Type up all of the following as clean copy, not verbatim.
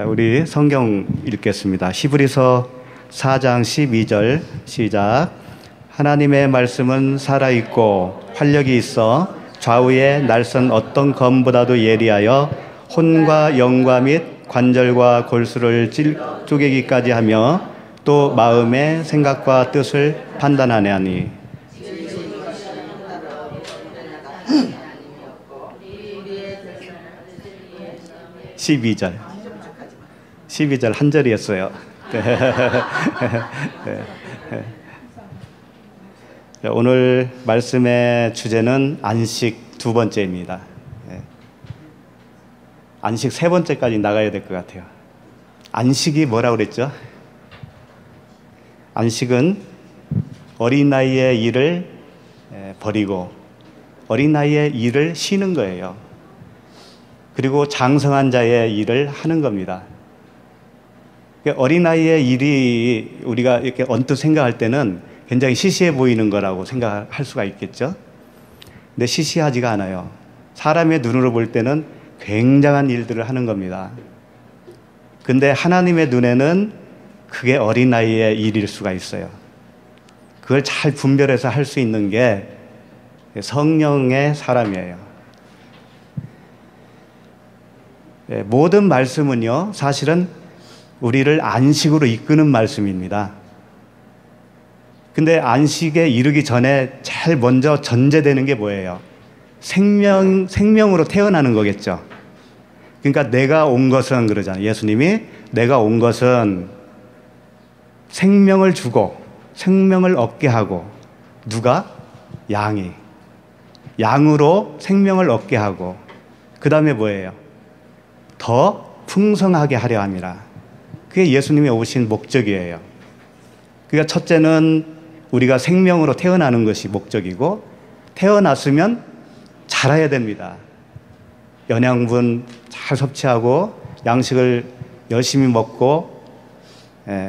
우리 성경 읽겠습니다. 히브리서 4장 12절 시작. 하나님의 말씀은 살아있고 활력이 있어 좌우에 날선 어떤 검보다도 예리하여 혼과 영과 및 관절과 골수를 쪼개기까지 하며 또 마음의 생각과 뜻을 판단하나니. 12절 한 절이었어요. 오늘 말씀의 주제는 안식 두 번째입니다. 안식 세 번째까지 나가야 될 것 같아요. 안식이 뭐라고 그랬죠? 안식은 어린 나이의 일을 버리고 어린 나이의 일을 쉬는 거예요. 그리고 장성한 자의 일을 하는 겁니다. 어린아이의 일이 우리가 이렇게 언뜻 생각할 때는 굉장히 시시해 보이는 거라고 생각할 수가 있겠죠. 근데 시시하지가 않아요. 사람의 눈으로 볼 때는 굉장한 일들을 하는 겁니다. 근데 하나님의 눈에는 그게 어린아이의 일일 수가 있어요. 그걸 잘 분별해서 할 수 있는 게 성령의 사람이에요. 모든 말씀은요, 사실은 우리를 안식으로 이끄는 말씀입니다. 근데 안식에 이르기 전에 제일 먼저 전제되는 게 뭐예요? 생명으로 태어나는 거겠죠. 그러니까 내가 온 것은 그러잖아요. 예수님이 내가 온 것은 생명을 주고 생명을 얻게 하고, 누가? 양이. 양으로 생명을 얻게 하고, 그 다음에 뭐예요? 더 풍성하게 하려 함이라. 그게 예수님이 오신 목적이에요. 그러니까 첫째는 우리가 생명으로 태어나는 것이 목적이고, 태어났으면 자라야 됩니다. 영양분 잘 섭취하고 양식을 열심히 먹고,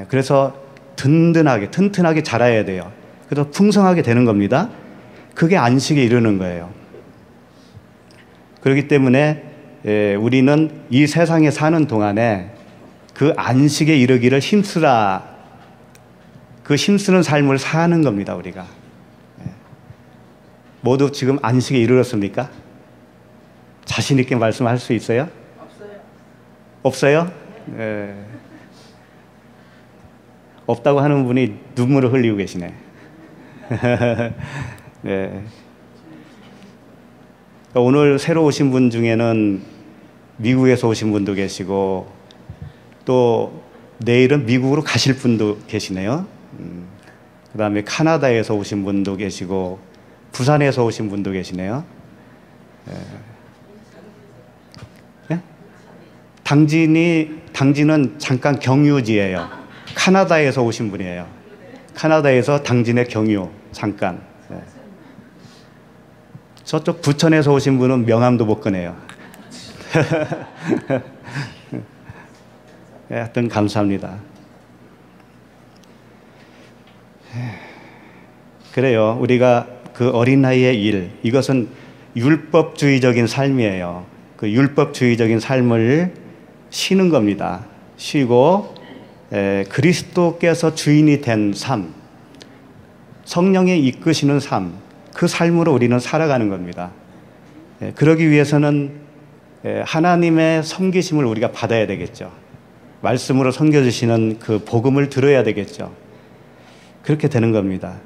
그래서 튼튼하게 자라야 돼요. 그래서 풍성하게 되는 겁니다. 그게 안식에 이르는 거예요. 그렇기 때문에 우리는 이 세상에 사는 동안에 그 안식에 이르기를 힘쓰라. 그 힘쓰는 삶을 사는 겁니다, 우리가. 모두 지금 안식에 이르렀습니까? 자신 있게 말씀할 수 있어요? 없어요? 네. 없다고 하는 분이 눈물을 흘리고 계시네. 네. 오늘 새로 오신 분 중에는 미국에서 오신 분도 계시고, 또 내일은 미국으로 가실 분도 계시네요. 그 다음에 카나다에서 오신 분도 계시고, 부산에서 오신 분도 계시네요. 네? 당진은 잠깐 경유지예요. 카나다에서 오신 분이에요. 카나다에서 당진의 경유 잠깐. 네. 저쪽 부천에서 오신 분은 명함도 못 꺼내요. 하여튼 감사합니다. 그래요. 우리가 그 어린 나이의 일, 이것은 율법주의적인 삶이에요. 그 율법주의적인 삶을 쉬는 겁니다. 쉬고 그리스도께서 주인이 된 삶, 성령이 이끄시는 삶, 그 삶으로 우리는 살아가는 겁니다. 그러기 위해서는 하나님의 섬기심을 우리가 받아야 되겠죠. 말씀으로 섬겨주시는 그 복음을 들어야 되겠죠. 그렇게 되는 겁니다.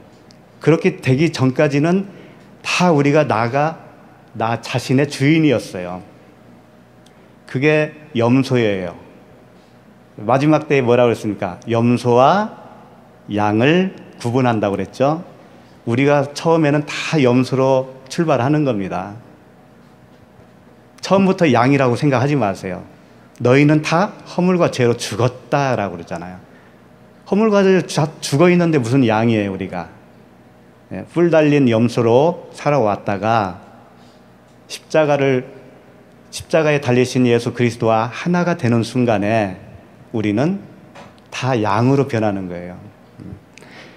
그렇게 되기 전까지는 다 우리가 나 자신의 주인이었어요. 그게 염소예요. 마지막 때에 뭐라고 그랬습니까? 염소와 양을 구분한다고 그랬죠. 우리가 처음에는 다 염소로 출발하는 겁니다. 처음부터 양이라고 생각하지 마세요. 너희는 다 허물과 죄로 죽었다라고 그러잖아요. 허물과 죄로 죽어 있는데 무슨 양이에요, 우리가. 뿔 달린 염소로 살아왔다가 십자가에 달리신 예수 그리스도와 하나가 되는 순간에 우리는 다 양으로 변하는 거예요.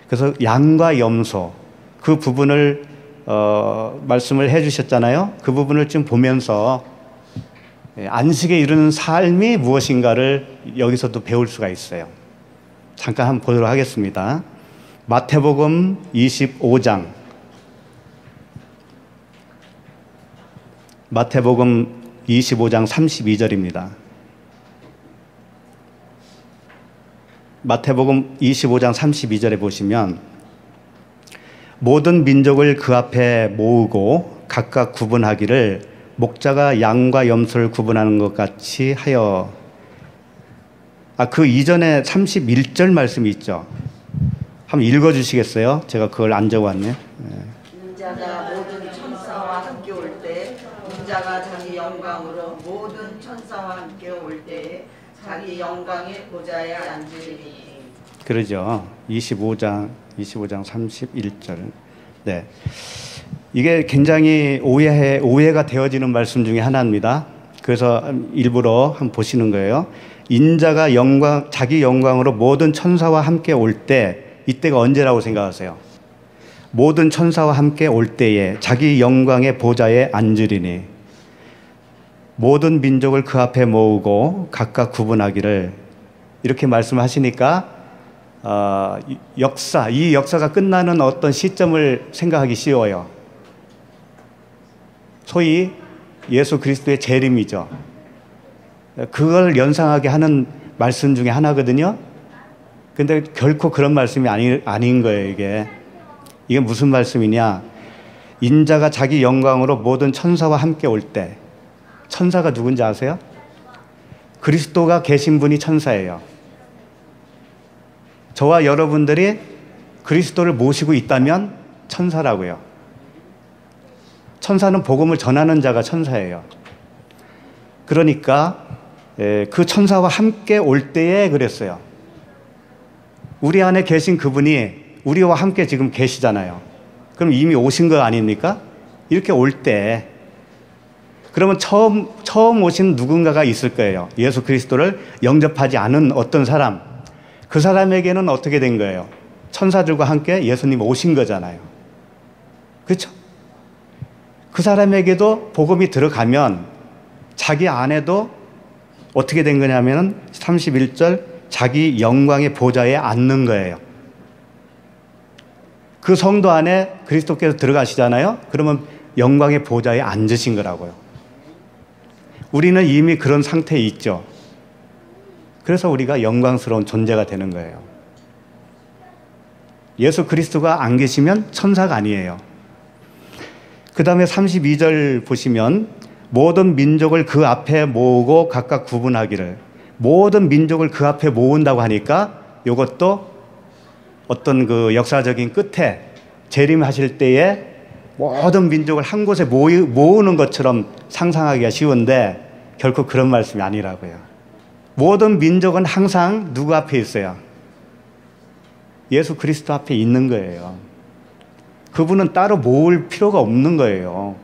그래서 양과 염소, 그 부분을 말씀을 해 주셨잖아요. 그 부분을 좀 보면서 안식에 이르는 삶이 무엇인가를 여기서도 배울 수가 있어요. 잠깐 한번 보도록 하겠습니다. 마태복음 25장. 마태복음 25장 32절입니다. 마태복음 25장 32절에 보시면 모든 민족을 그 앞에 모으고 각각 구분하기를 목자가 양과 염소를 구분하는 것 같이 하여. 그 이전에 31절 말씀이 있죠. 한번 읽어주시겠어요? 제가 그걸 안 적어왔네요. 인자가 모든 천사와 함께 올 때, 인자가 자기 영광으로 모든 천사와 함께 올 때에 자기 영광의 보좌에 앉으리니. 그러죠. 25장 31절. 네. 이게 굉장히 오해가 되어지는 말씀 중에 하나입니다. 그래서 일부러 한번 보시는 거예요. 인자가 자기 영광으로 모든 천사와 함께 올 때, 이때가 언제라고 생각하세요? 모든 천사와 함께 올 때에 자기 영광의 보좌에 앉으리니 모든 민족을 그 앞에 모으고 각각 구분하기를, 이렇게 말씀하시니까 이 역사가 끝나는 어떤 시점을 생각하기 쉬워요. 소위 예수 그리스도의 재림이죠. 그걸 연상하게 하는 말씀 중에 하나거든요. 근데 결코 그런 말씀이 아닌 거예요, 이게 무슨 말씀이냐? 인자가 자기 영광으로 모든 천사와 함께 올 때, 천사가 누군지 아세요? 그리스도가 계신 분이 천사예요. 저와 여러분들이 그리스도를 모시고 있다면 천사라고요. 천사는 복음을 전하는 자가 천사예요. 그러니까 그 천사와 함께 올 때에 그랬어요. 우리 안에 계신 그분이 우리와 함께 지금 계시잖아요. 그럼 이미 오신 거 아닙니까? 이렇게 올 때, 그러면 처음 오신 누군가가 있을 거예요. 예수 그리스도를 영접하지 않은 어떤 사람. 그 사람에게는 어떻게 된 거예요? 천사들과 함께 예수님 오신 거잖아요. 그렇죠? 그 사람에게도 복음이 들어가면 자기 안에도 어떻게 된 거냐면 31절 자기 영광의 보좌에 앉는 거예요. 그 성도 안에 그리스도께서 들어가시잖아요. 그러면 영광의 보좌에 앉으신 거라고요. 우리는 이미 그런 상태에 있죠. 그래서 우리가 영광스러운 존재가 되는 거예요. 예수 그리스도가 안 계시면 천사가 아니에요. 그 다음에 32절 보시면 모든 민족을 그 앞에 모으고 각각 구분하기를. 모든 민족을 그 앞에 모은다고 하니까 이것도 어떤 그 역사적인 끝에 재림하실 때에 모든 민족을 한 곳에 모으는 것처럼 상상하기가 쉬운데 결코 그런 말씀이 아니라고요. 모든 민족은 항상 누구 앞에 있어요? 예수 그리스도 앞에 있는 거예요. 그분은 따로 모을 필요가 없는 거예요.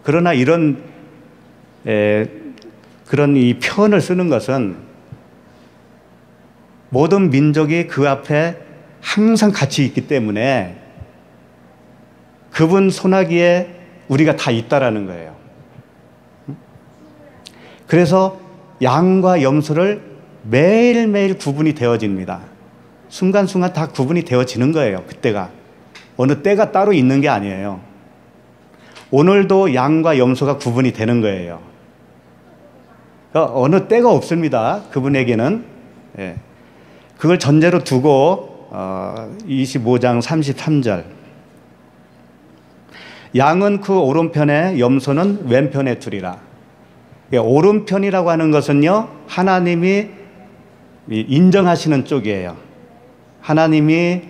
그러나 그런 이 표현을 쓰는 것은 모든 민족이 그 앞에 항상 같이 있기 때문에 그분 손아귀에 우리가 다 있다라는 거예요. 그래서 양과 염소를 매일매일 구분이 되어집니다. 순간순간 다 구분이 되어지는 거예요. 그때가. 어느 때가 따로 있는 게 아니에요. 오늘도 양과 염소가 구분이 되는 거예요. 그러니까 어느 때가 없습니다. 그분에게는. 그걸 전제로 두고 25장 33절 양은 그 오른편에 염소는 왼편에 두리라. 오른편이라고 하는 것은요, 하나님이 인정하시는 쪽이에요. 하나님이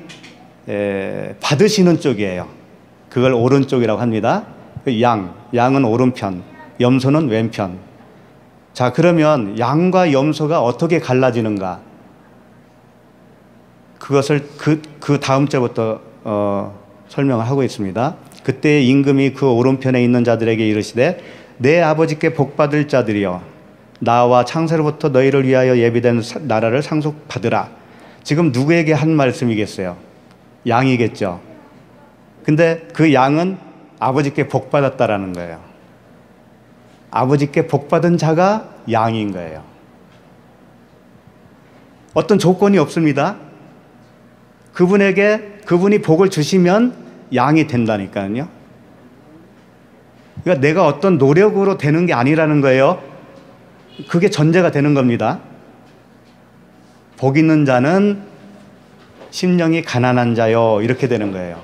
받으시는 쪽이에요. 그걸 오른쪽이라고 합니다. 양은 오른편, 염소는 왼편. 자, 그러면 양과 염소가 어떻게 갈라지는가? 그것을 그 다음 절부터 설명을 하고 있습니다. 그때 임금이 그 오른편에 있는 자들에게 이르시되 내 아버지께 복받을 자들이여 나와 창세로부터 너희를 위하여 예비된 나라를 상속받으라. 지금 누구에게 한 말씀이겠어요? 양이겠죠. 근데 그 양은 아버지께 복받았다라는 거예요. 아버지께 복받은 자가 양인 거예요. 어떤 조건이 없습니다. 그분이 복을 주시면 양이 된다니까요. 그러니까 내가 어떤 노력으로 되는 게 아니라는 거예요. 그게 전제가 되는 겁니다. 복 있는 자는 심령이 가난한 자요, 이렇게 되는 거예요.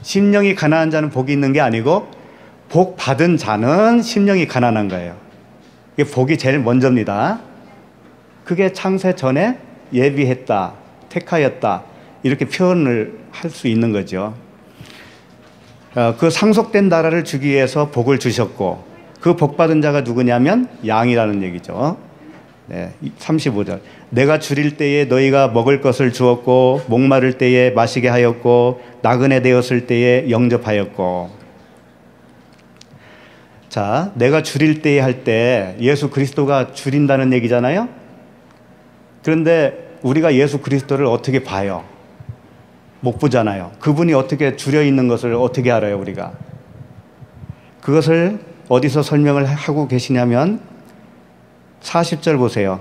심령이 가난한 자는 복이 있는 게 아니고 복 받은 자는 심령이 가난한 거예요. 이게 복이 제일 먼저입니다. 그게 창세 전에 예비했다, 택하였다, 이렇게 표현을 할 수 있는 거죠. 그 상속된 나라를 주기 위해서 복을 주셨고, 그 복 받은 자가 누구냐면 양이라는 얘기죠. 네, 35절. 내가 줄일 때에 너희가 먹을 것을 주었고, 목마를 때에 마시게 하였고, 나그네 되었을 때에 영접하였고. 자, 내가 줄일 때에 할 때 예수 그리스도가 줄인다는 얘기잖아요. 그런데 우리가 예수 그리스도를 어떻게 봐요? 못 보잖아요. 그분이 어떻게 줄여 있는 것을 어떻게 알아요, 우리가? 그것을 어디서 설명을 하고 계시냐면 40절 보세요.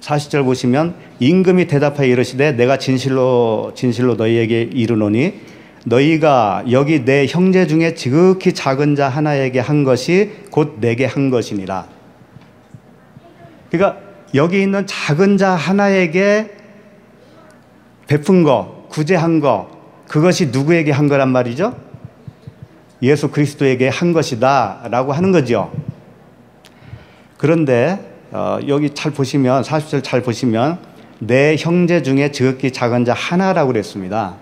40절 보시면 임금이 대답하여 이르시되 내가 진실로 너희에게 이르노니 너희가 여기 내 형제 중에 지극히 작은 자 하나에게 한 것이 곧 내게 한 것이니라. 그러니까 여기 있는 작은 자 하나에게 베푼 거, 구제한 거, 그것이 누구에게 한 거란 말이죠? 예수 그리스도에게 한 것이다 라고 하는 거죠. 그런데 여기 잘 보시면 40절 잘 보시면 내 형제 중에 지극히 작은 자 하나라고 그랬습니다.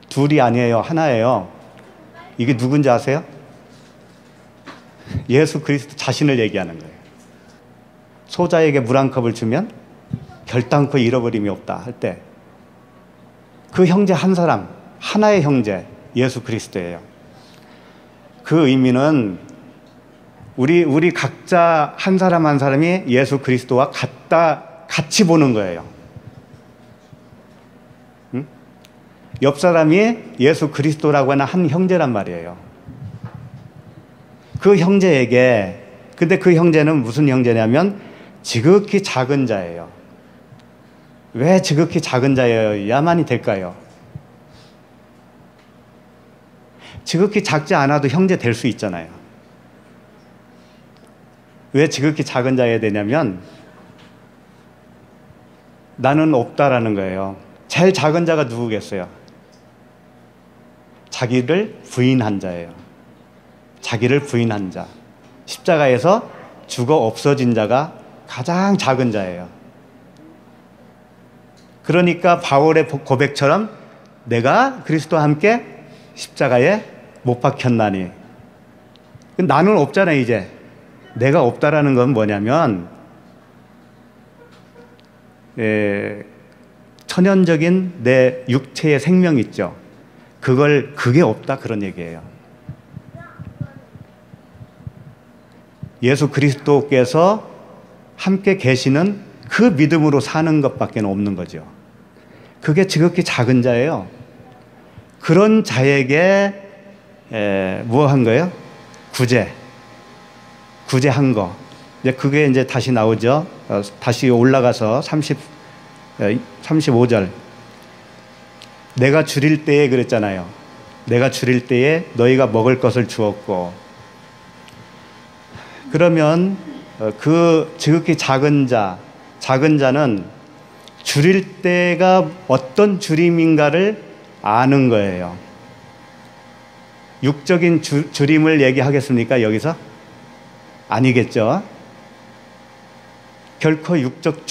둘이 아니에요, 하나예요. 이게 누군지 아세요? 예수 그리스도 자신을 얘기하는 거예요. 소자에게 물 한 컵을 주면 결단코 잃어버림이 없다 할 때 그 형제 한 사람, 하나의 형제, 예수 그리스도예요. 그 의미는 우리 각자 한 사람 한 사람이 예수 그리스도와 같이 보는 거예요. 응? 옆 사람이 예수 그리스도라고 하는 한 형제란 말이에요. 그 형제에게, 근데 그 형제는 무슨 형제냐면 지극히 작은 자예요. 왜 지극히 작은 자여야만이 될까요? 지극히 작지 않아도 형제 될 수 있잖아요. 왜 지극히 작은 자여야 되냐면 나는 없다라는 거예요. 제일 작은 자가 누구겠어요? 자기를 부인한 자예요. 자기를 부인한 자. 십자가에서 죽어 없어진 자가 가장 작은 자예요. 그러니까 바울의 고백처럼 내가 그리스도와 함께 십자가에 못 박혔나니. 나는 없잖아요, 이제. 내가 없다라는 건 뭐냐면 천연적인 내 육체의 생명 있죠. 그게 없다, 그런 얘기예요. 예수 그리스도께서 함께 계시는 그 믿음으로 사는 것밖에 없는 거죠. 그게 지극히 작은 자예요. 그런 자에게 뭐 한 거예요? 구제한 거. 이제 그게 이제 다시 나오죠. 다시 올라가서 35절. 내가 줄일 때에 그랬잖아요. 내가 줄일 때에 너희가 먹을 것을 주었고. 그러면 그 지극히 작은 자는 줄일 때가 어떤 줄임인가를 아는 거예요. 육적인 줄임을 얘기하겠습니까, 여기서? 아니겠죠. 결코 육적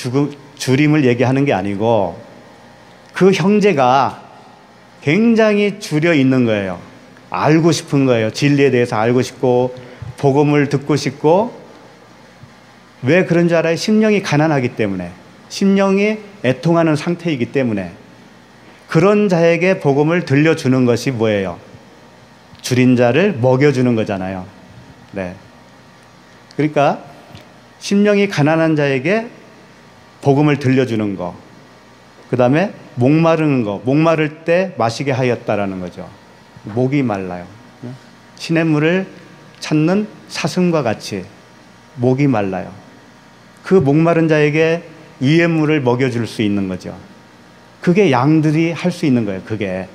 줄임을 얘기하는 게 아니고 그 형제가 굉장히 줄여 있는 거예요. 알고 싶은 거예요. 진리에 대해서 알고 싶고 복음을 듣고 싶고. 왜 그런 줄 알아요? 심령이 가난하기 때문에, 심령이 애통하는 상태이기 때문에. 그런 자에게 복음을 들려주는 것이 뭐예요? 줄인 자를 먹여주는 거잖아요. 네. 그러니까 심령이 가난한 자에게 복음을 들려주는 거, 그 다음에 목마르는 거, 목마를 때 마시게 하였다라는 거죠. 목이 말라요. 시냇물을 찾는 사슴과 같이 목이 말라요. 그 목마른 자에게 위의 물을 먹여줄 수 있는 거죠. 그게 양들이 할 수 있는 거예요. 그게.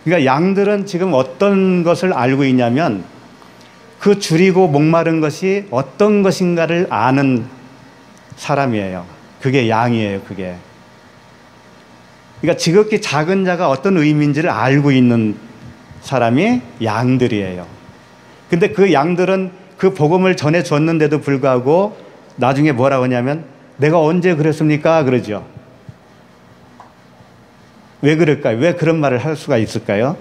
그러니까 양들은 지금 어떤 것을 알고 있냐면 그 줄이고 목마른 것이 어떤 것인가를 아는 사람이에요. 그게 양이에요. 그게. 그러니까 지극히 작은 자가 어떤 의미인지를 알고 있는 사람이 양들이에요. 근데 그 양들은 그 복음을 전해줬는데도 불구하고 나중에 뭐라고 하냐면 내가 언제 그랬습니까? 그러죠. 왜 그럴까요? 왜 그런 말을 할 수가 있을까요?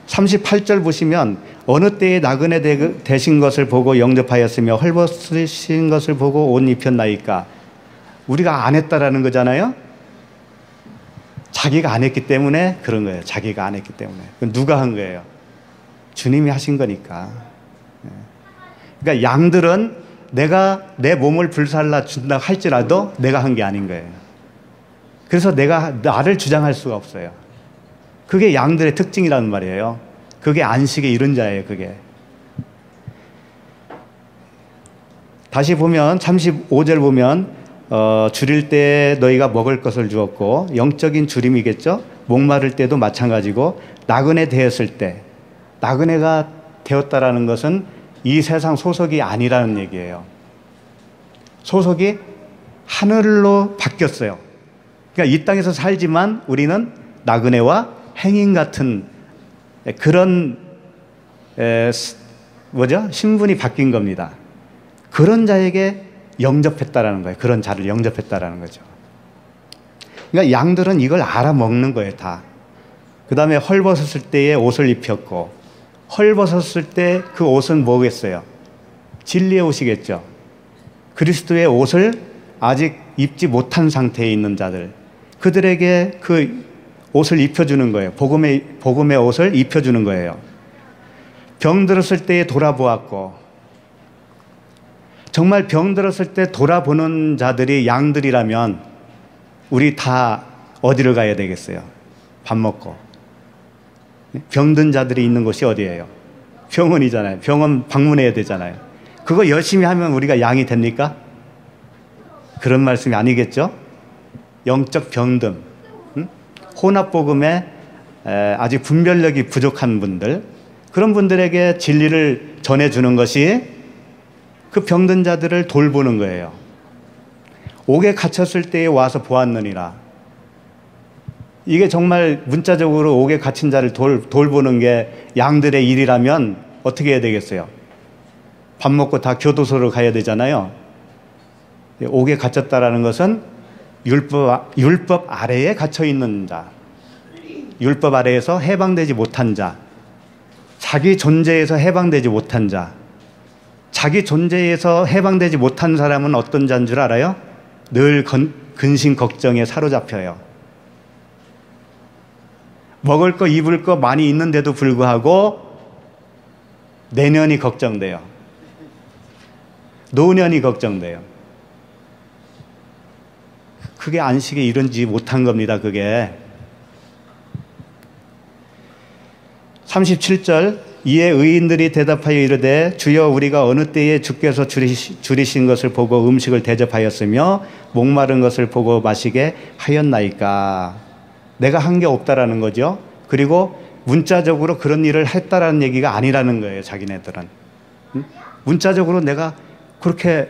38절 보시면 어느 때에 나그네 되신 것을 보고 영접하였으며 헐벗으신 것을 보고 옷 입혔나이까. 우리가 안 했다라는 거잖아요. 자기가 안 했기 때문에 그런 거예요. 자기가 안 했기 때문에. 누가 한 거예요? 주님이 하신 거니까. 그러니까 양들은 내가 내 몸을 불살라 준다 할지라도 내가 한 게 아닌 거예요. 그래서 내가 나를 주장할 수가 없어요. 그게 양들의 특징이라는 말이에요. 그게 안식에 이른 자예요. 그게. 다시 보면 35절 보면 줄일 때 너희가 먹을 것을 주었고, 영적인 줄임이겠죠. 목마를 때도 마찬가지고, 나그네 되었을 때, 나그네가 되었다라는 것은 이 세상 소속이 아니라는 얘기예요. 소속이 하늘로 바뀌었어요. 그러니까 이 땅에서 살지만 우리는 나그네와 행인 같은 그런 신분이 바뀐 겁니다. 그런 자에게 영접했다라는 거예요. 그런 자를 영접했다라는 거죠. 그러니까 양들은 이걸 알아먹는 거예요, 다. 그 다음에 헐벗었을 때에 옷을 입혔고, 헐벗었을 때 그 옷은 뭐겠어요? 진리의 옷이겠죠. 그리스도의 옷을 아직 입지 못한 상태에 있는 자들, 그들에게 그 옷을 입혀주는 거예요. 복음의 옷을 입혀주는 거예요. 병들었을 때에 돌아보았고, 정말 병들었을 때 돌아보는 자들이 양들이라면 우리 다 어디를 가야 되겠어요? 밥 먹고. 병든 자들이 있는 곳이 어디예요? 병원이잖아요. 병원 방문해야 되잖아요. 그거 열심히 하면 우리가 양이 됩니까? 그런 말씀이 아니겠죠? 영적 병듦, 혼합복음에 아직 분별력이 부족한 분들, 그런 분들에게 진리를 전해주는 것이 그 병든 자들을 돌보는 거예요. 옥에 갇혔을 때에 와서 보았느니라. 이게 정말 문자적으로 옥에 갇힌 자를 돌보는 게 양들의 일이라면 어떻게 해야 되겠어요? 밥 먹고 다 교도소로 가야 되잖아요. 옥에 갇혔다라는 것은 율법 아래에 갇혀 있는 자, 율법 아래에서 해방되지 못한 자, 자기 존재에서 해방되지 못한 자. 자기 존재에서 해방되지 못한 사람은 어떤 자인 줄 알아요? 늘 근심 걱정에 사로잡혀요. 먹을 거 입을 거 많이 있는데도 불구하고 내년이 걱정돼요. 노년이 걱정돼요. 그게 안식에 이르지 못한 겁니다. 그게. 37절 이에 의인들이 대답하여 이르되 주여 우리가 어느 때에 주께서 줄이신 것을 보고 음식을 대접하였으며 목마른 것을 보고 마시게 하였나이까. 내가 한 게 없다라는 거죠. 그리고 문자적으로 그런 일을 했다라는 얘기가 아니라는 거예요. 자기네들은. 문자적으로 내가 그렇게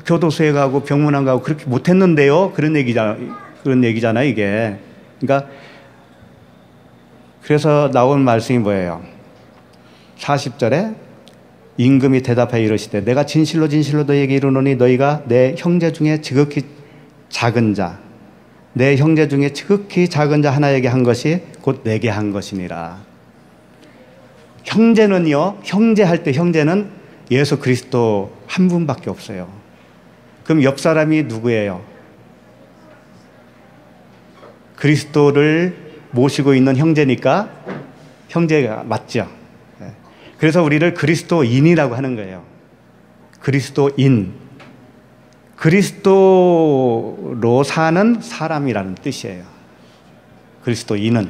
교도소에 가고 병문안 가고 그렇게 못했는데요. 그런 얘기잖아요. 이게. 그러니까 그래서 나온 말씀이 뭐예요? 40절에 임금이 대답하여 이르시되 내가 진실로 진실로 너희에게 이르노니 너희가 내 형제 중에 지극히 작은 자, 내 형제 중에 지극히 작은 자 하나에게 한 것이 곧 내게 한 것이니라. 형제는요, 형제할 때 형제는 예수 그리스도 한 분밖에 없어요. 그럼 옆 사람이 누구예요? 그리스도를 모시고 있는 형제니까 형제가 맞죠. 그래서 우리를 그리스도인이라고 하는 거예요. 그리스도인. 그리스도로 사는 사람이라는 뜻이에요. 그리스도인은.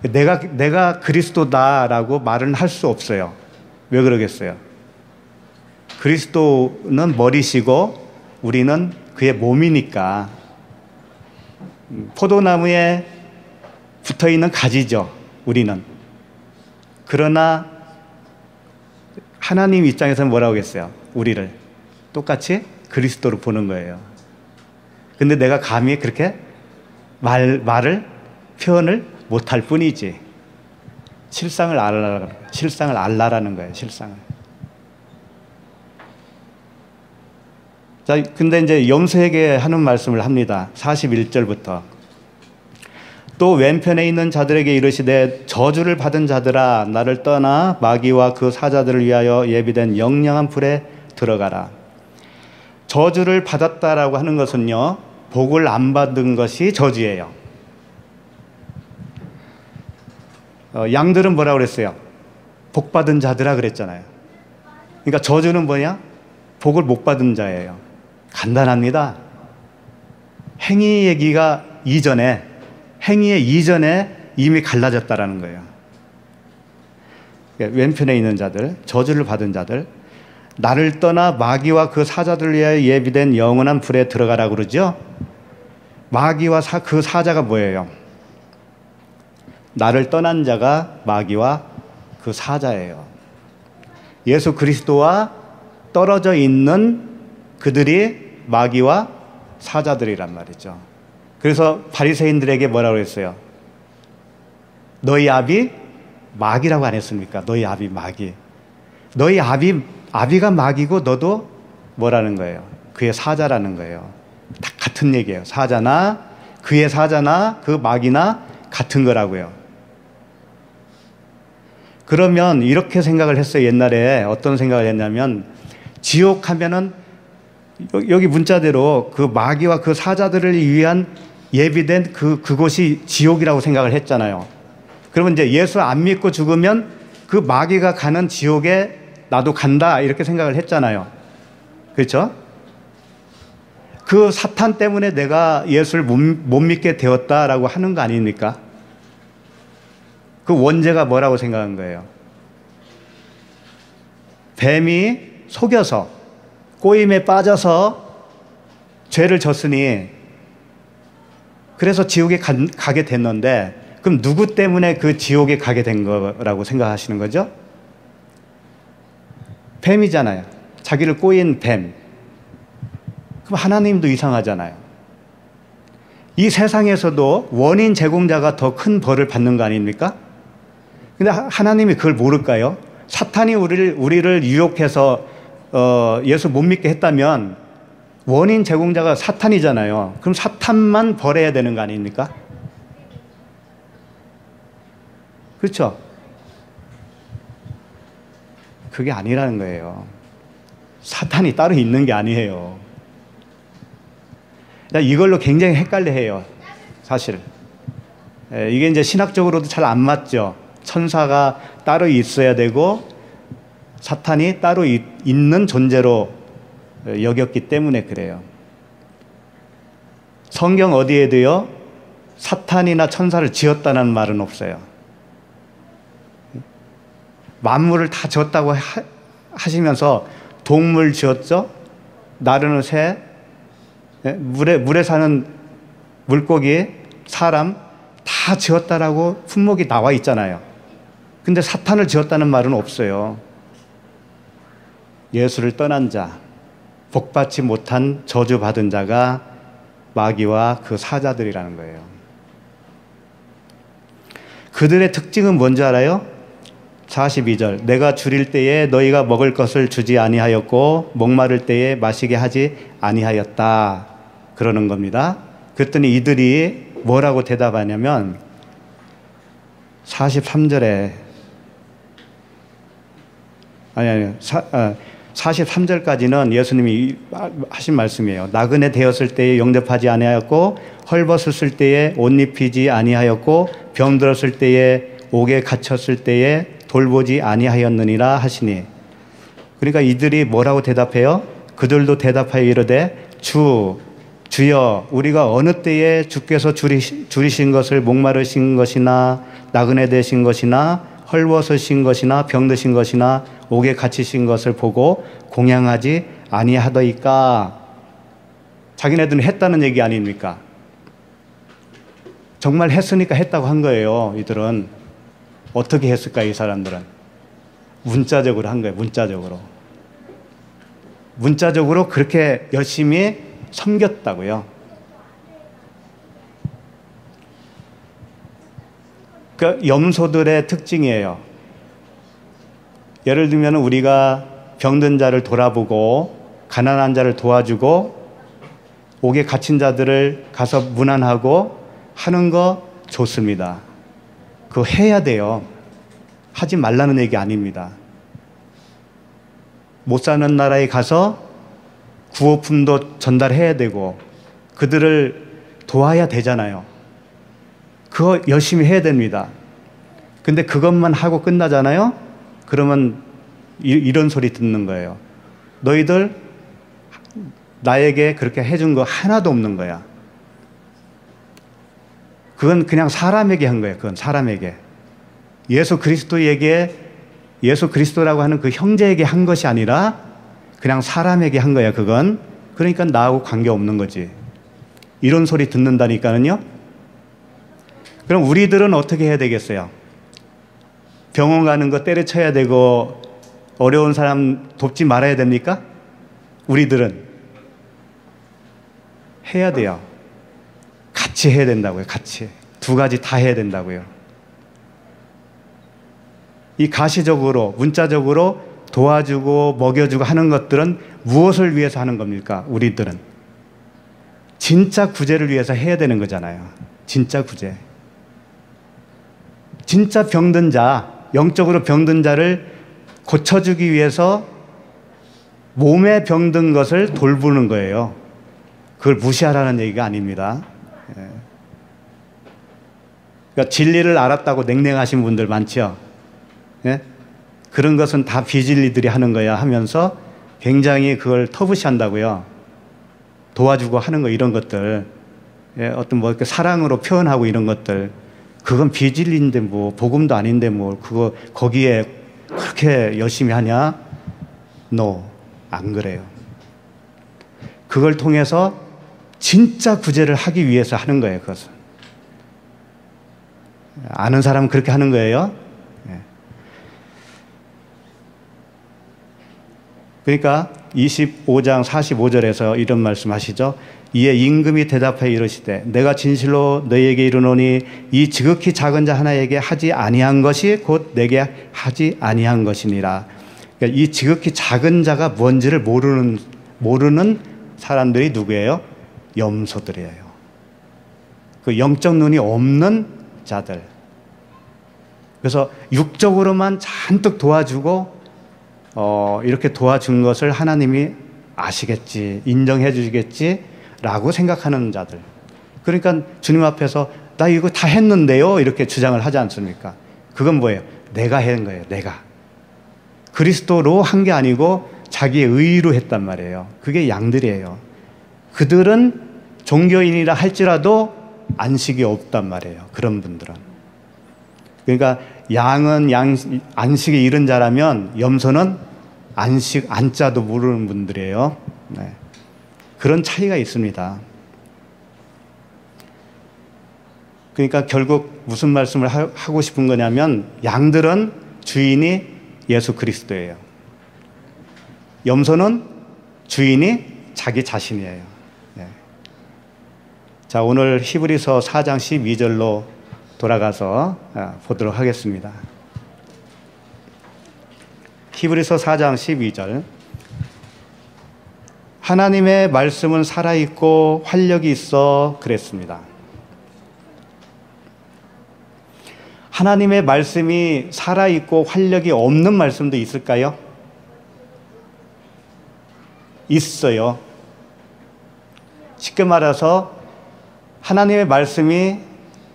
내가 그리스도다라고 말은 할 수 없어요. 왜 그러겠어요? 그리스도는 머리시고 우리는 그의 몸이니까. 포도나무에 붙어있는 가지죠, 우리는. 그러나 하나님 입장에서는 뭐라고 했어요? 우리를 똑같이 그리스도로 보는 거예요. 근데 내가 감히 그렇게 말을 표현을 못할 뿐이지. 실상을 알라라는 거예요. 실상을. 자, 근데 이제 염소에게 하는 말씀을 합니다. 41절부터. 또 왼편에 있는 자들에게 이르시되 저주를 받은 자들아 나를 떠나 마귀와 그 사자들을 위하여 예비된 영영한 풀에 들어가라. 저주를 받았다라고 하는 것은요, 복을 안 받은 것이 저주예요. 양들은 뭐라고 그랬어요? 복 받은 자들아 그랬잖아요. 그러니까 저주는 뭐냐? 복을 못 받은 자예요. 간단합니다. 행위의 이전에 이미 갈라졌다라는 거예요. 왼편에 있는 자들, 저주를 받은 자들, 나를 떠나 마귀와 그 사자들을 위하여 예비된 영원한 불에 들어가라고 그러죠. 마귀와 그 사자가 뭐예요? 나를 떠난 자가 마귀와 그 사자예요. 예수 그리스도와 떨어져 있는 그들이 마귀와 사자들이란 말이죠. 그래서 바리새인들에게 뭐라고 했어요? 너희 아비 마귀라고 안 했습니까? 너희 아비 마귀. 너희 아비가 마귀고 너도 뭐라는 거예요? 그의 사자라는 거예요. 다 같은 얘기예요. 사자나 그의 사자나 그 마귀나 같은 거라고요. 그러면 이렇게 생각을 했어요. 옛날에 어떤 생각을 했냐면, 지옥 하면은 여기 문자대로 그 마귀와 그 사자들을 위한 예비된 그곳이 지옥이라고 생각을 했잖아요. 그러면 이제 예수 안 믿고 죽으면 그 마귀가 가는 지옥에 나도 간다 이렇게 생각을 했잖아요. 그렇죠? 그 사탄 때문에 내가 예수를 못 믿게 되었다라고 하는 거 아닙니까? 그 원죄가 뭐라고 생각한 거예요? 뱀이 속여서 꼬임에 빠져서 죄를 졌으니 그래서 지옥에 가게 됐는데, 그럼 누구 때문에 그 지옥에 가게 된 거라고 생각하시는 거죠? 뱀이잖아요. 자기를 꼬인 뱀. 그럼 하나님도 이상하잖아요. 이 세상에서도 원인 제공자가 더 큰 벌을 받는 거 아닙니까? 근데 하나님이 그걸 모를까요? 사탄이 우리를 유혹해서 예수 못 믿게 했다면 원인 제공자가 사탄이잖아요. 그럼 사탄만 벌해야 되는 거 아닙니까? 그렇죠? 그게 아니라는 거예요. 사탄이 따로 있는 게 아니에요. 이걸로 굉장히 헷갈려해요. 사실. 이게 이제 신학적으로도 잘 안 맞죠. 천사가 따로 있어야 되고 사탄이 따로 있는 존재로 여겼기 때문에 그래요. 성경 어디에도요 사탄이나 천사를 지었다는 말은 없어요. 만물을 다 지었다고 하시면서 동물 지었죠? 나르는 새, 물에 사는 물고기, 사람 다 지었다라고 품목이 나와 있잖아요. 근데 사탄을 지었다는 말은 없어요. 예수를 떠난 자, 복받지 못한 저주받은 자가 마귀와 그 사자들이라는 거예요. 그들의 특징은 뭔지 알아요? 42절, 내가 줄일 때에 너희가 먹을 것을 주지 아니하였고 목마를 때에 마시게 하지 아니하였다 그러는 겁니다. 그랬더니 이들이 뭐라고 대답하냐면 43절에 43절까지는 예수님이 하신 말씀이에요. 나그네 되었을 때에 영접하지 아니하였고 헐벗었을 때에 옷 입히지 아니하였고 병들었을 때에 옥에 갇혔을 때에 돌보지 아니하였느니라 하시니. 그러니까 이들이 뭐라고 대답해요? 그들도 대답하여 이르되 주 주여 우리가 어느 때에 주께서 줄이신 것을 목마르신 것이나 나그네 되신 것이나 헐벗으신 것이나 병드신 것이나 옥에 갇히신 것을 보고 공양하지 아니하더이까. 자기네들은 했다는 얘기 아닙니까? 정말 했으니까 했다고 한 거예요. 이들은 어떻게 했을까? 이 사람들은 문자적으로 한 거예요. 문자적으로 그렇게 열심히 섬겼다고요. 그 염소들의 특징이에요. 예를 들면 우리가 병든 자를 돌아보고 가난한 자를 도와주고 옥에 갇힌 자들을 가서 문안하고 하는 거 좋습니다. 그거 해야 돼요. 하지 말라는 얘기 아닙니다. 못 사는 나라에 가서 구호품도 전달해야 되고 그들을 도와야 되잖아요. 그거 열심히 해야 됩니다. 근데 그것만 하고 끝나잖아요. 그러면 이런 소리 듣는 거예요. 너희들 나에게 그렇게 해준 거 하나도 없는 거야. 그건 그냥 사람에게 한 거예요. 그건 사람에게. 예수 그리스도라고 하는 그 형제에게 한 것이 아니라 그냥 사람에게 한 거야. 그건. 그러니까 나하고 관계없는 거지. 이런 소리 듣는다니까는요. 그럼 우리들은 어떻게 해야 되겠어요? 병원 가는 거 때려쳐야 되고 어려운 사람 돕지 말아야 됩니까? 우리들은 해야 돼요. 같이 해야 된다고요. 같이. 두 가지 다 해야 된다고요. 이 가시적으로 문자적으로 도와주고 먹여주고 하는 것들은 무엇을 위해서 하는 겁니까? 우리들은 진짜 구제를 위해서 해야 되는 거잖아요. 진짜 구제. 진짜 병든 자, 영적으로 병든 자를 고쳐주기 위해서 몸에 병든 것을 돌보는 거예요. 그걸 무시하라는 얘기가 아닙니다. 그러니까 진리를 알았다고 냉랭하신 분들 많죠. 예? 그런 것은 다 비진리들이 하는 거야 하면서 굉장히 그걸 터부시한다고요. 도와주고 하는 거 이런 것들, 예? 어떤 뭐 이렇게 사랑으로 표현하고 이런 것들, 그건 비진리인데 뭐 복음도 아닌데 뭐 그거 거기에 그렇게 열심히 하냐? No, 안 그래요. 그걸 통해서 진짜 구제를 하기 위해서 하는 거예요. 그것은 아는 사람은 그렇게 하는 거예요. 그러니까 25장 45절에서 이런 말씀하시죠. 이에 임금이 대답하여 이르시되 내가 진실로 너희에게 이르노니 이 지극히 작은 자 하나에게 하지 아니한 것이 곧 내게 하지 아니한 것이니라. 그러니까 이 지극히 작은 자가 뭔지를 모르는 사람들이 누구예요? 염소들이에요. 그 영적 눈이 없는 자들. 그래서 육적으로만 잔뜩 도와주고 이렇게 도와준 것을 하나님이 아시겠지, 인정해 주시겠지라고 생각하는 자들. 그러니까 주님 앞에서 나 이거 다 했는데요 이렇게 주장을 하지 않습니까? 그건 뭐예요? 내가 한 거예요. 내가. 그리스도로 한 게 아니고 자기의 의로 했단 말이에요. 그게 양들이에요. 그들은 종교인이라 할지라도 안식이 없단 말이에요. 그런 분들은. 그러니까 양은 안식이 이른 자라면 염소는 안자도 모르는 분들이에요. 네. 그런 차이가 있습니다. 그러니까 결국 무슨 말씀을 하고 싶은 거냐면 양들은 주인이 예수 그리스도예요. 염소는 주인이 자기 자신이에요. 네. 자, 오늘 히브리서 4장 12절로 돌아가서 보도록 하겠습니다. 히브리서 4장 12절. 하나님의 말씀은 살아있고 활력이 있어 그랬습니다. 하나님의 말씀이 살아있고 활력이 없는 말씀도 있을까요? 있어요. 쉽게 말해서 하나님의 말씀이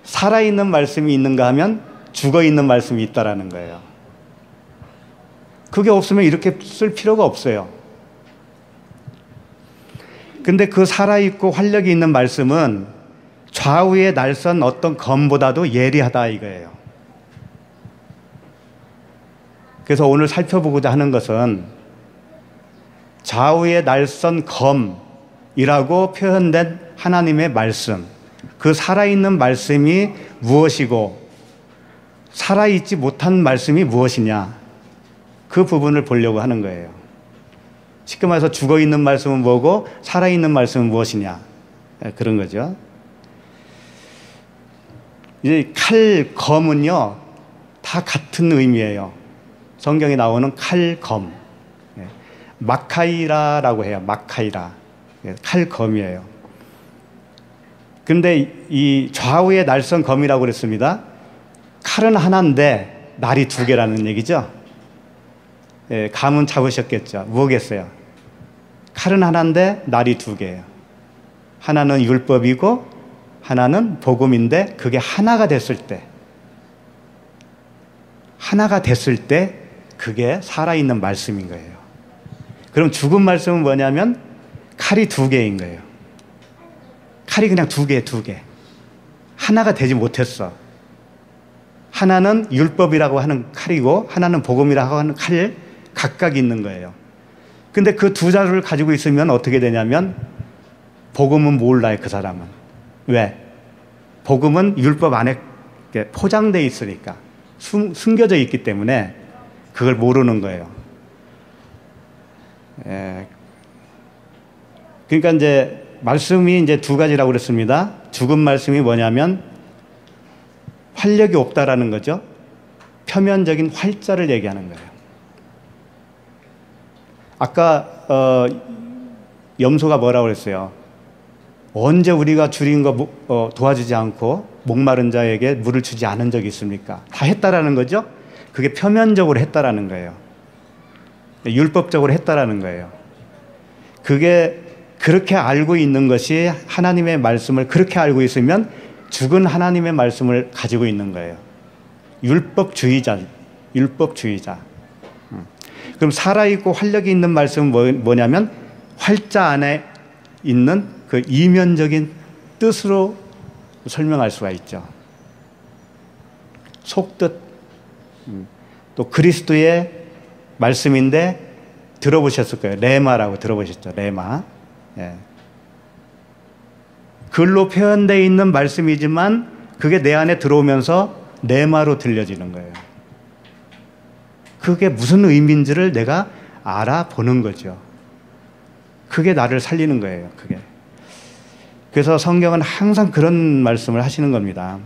살아있는 말씀이 있는가 하면 죽어있는 말씀이 있다라는 거예요. 그게 없으면 이렇게 쓸 필요가 없어요. 근데 그 살아있고 활력이 있는 말씀은 좌우에 날선 어떤 검보다도 예리하다 이거예요. 그래서 오늘 살펴보고자 하는 것은 좌우에 날선 검이라고 표현된 하나님의 말씀, 그 살아있는 말씀이 무엇이고 살아있지 못한 말씀이 무엇이냐, 그 부분을 보려고 하는 거예요. 쉽게 말해서 죽어있는 말씀은 뭐고 살아있는 말씀은 무엇이냐, 그런 거죠. 이제 칼, 검은요 다 같은 의미예요. 성경에 나오는 칼, 검, 마카이라라고 해요. 마카이라, 칼, 검이에요. 근데 이 좌우에 날선 검이라고 그랬습니다. 칼은 하나인데 날이 두 개라는 얘기죠. 감은 잡으셨겠죠. 뭐겠어요? 칼은 하나인데 날이 두 개예요. 하나는 율법이고 하나는 복음인데, 그게 하나가 됐을 때, 그게 살아있는 말씀인 거예요. 그럼 죽은 말씀은 뭐냐면 칼이 두 개인 거예요. 칼이 그냥 두 개. 하나가 되지 못했어. 하나는 율법이라고 하는 칼이고 하나는 복음이라고 하는 칼, 각각 있는 거예요. 근데 그 두 자루를 가지고 있으면 어떻게 되냐면 복음은 몰라요, 그 사람은. 왜? 복음은 율법 안에 포장되어 있으니까, 숨겨져 있기 때문에 그걸 모르는 거예요. 그러니까 이제 말씀이 이제 두 가지라고 그랬습니다. 죽은 말씀이 뭐냐면 활력이 없다라는 거죠. 표면적인 활자를 얘기하는 거예요. 아까 염소가 뭐라고 그랬어요? 언제 우리가 줄인 거 도와주지 않고 목마른 자에게 물을 주지 않은 적이 있습니까? 다 했다라는 거죠. 그게 표면적으로 했다라는 거예요. 율법적으로 했다라는 거예요. 그게 그렇게 알고 있는 것이, 하나님의 말씀을 그렇게 알고 있으면 죽은 하나님의 말씀을 가지고 있는 거예요. 율법주의자. 그럼 살아있고 활력이 있는 말씀은 뭐냐면 활자 안에 있는 그 이면적인 뜻으로 설명할 수가 있죠. 속뜻. 또 그리스도의 말씀인데 들어보셨을 거예요. 레마라고 들어보셨죠. 레마. 글로 표현되어 있는 말씀이지만 그게 내 안에 들어오면서 레마로 들려지는 거예요. 그게 무슨 의미인지를 내가 알아보는 거죠. 그게 나를 살리는 거예요. 그게. 그래서 성경은 항상 그런 말씀을 하시는 겁니다.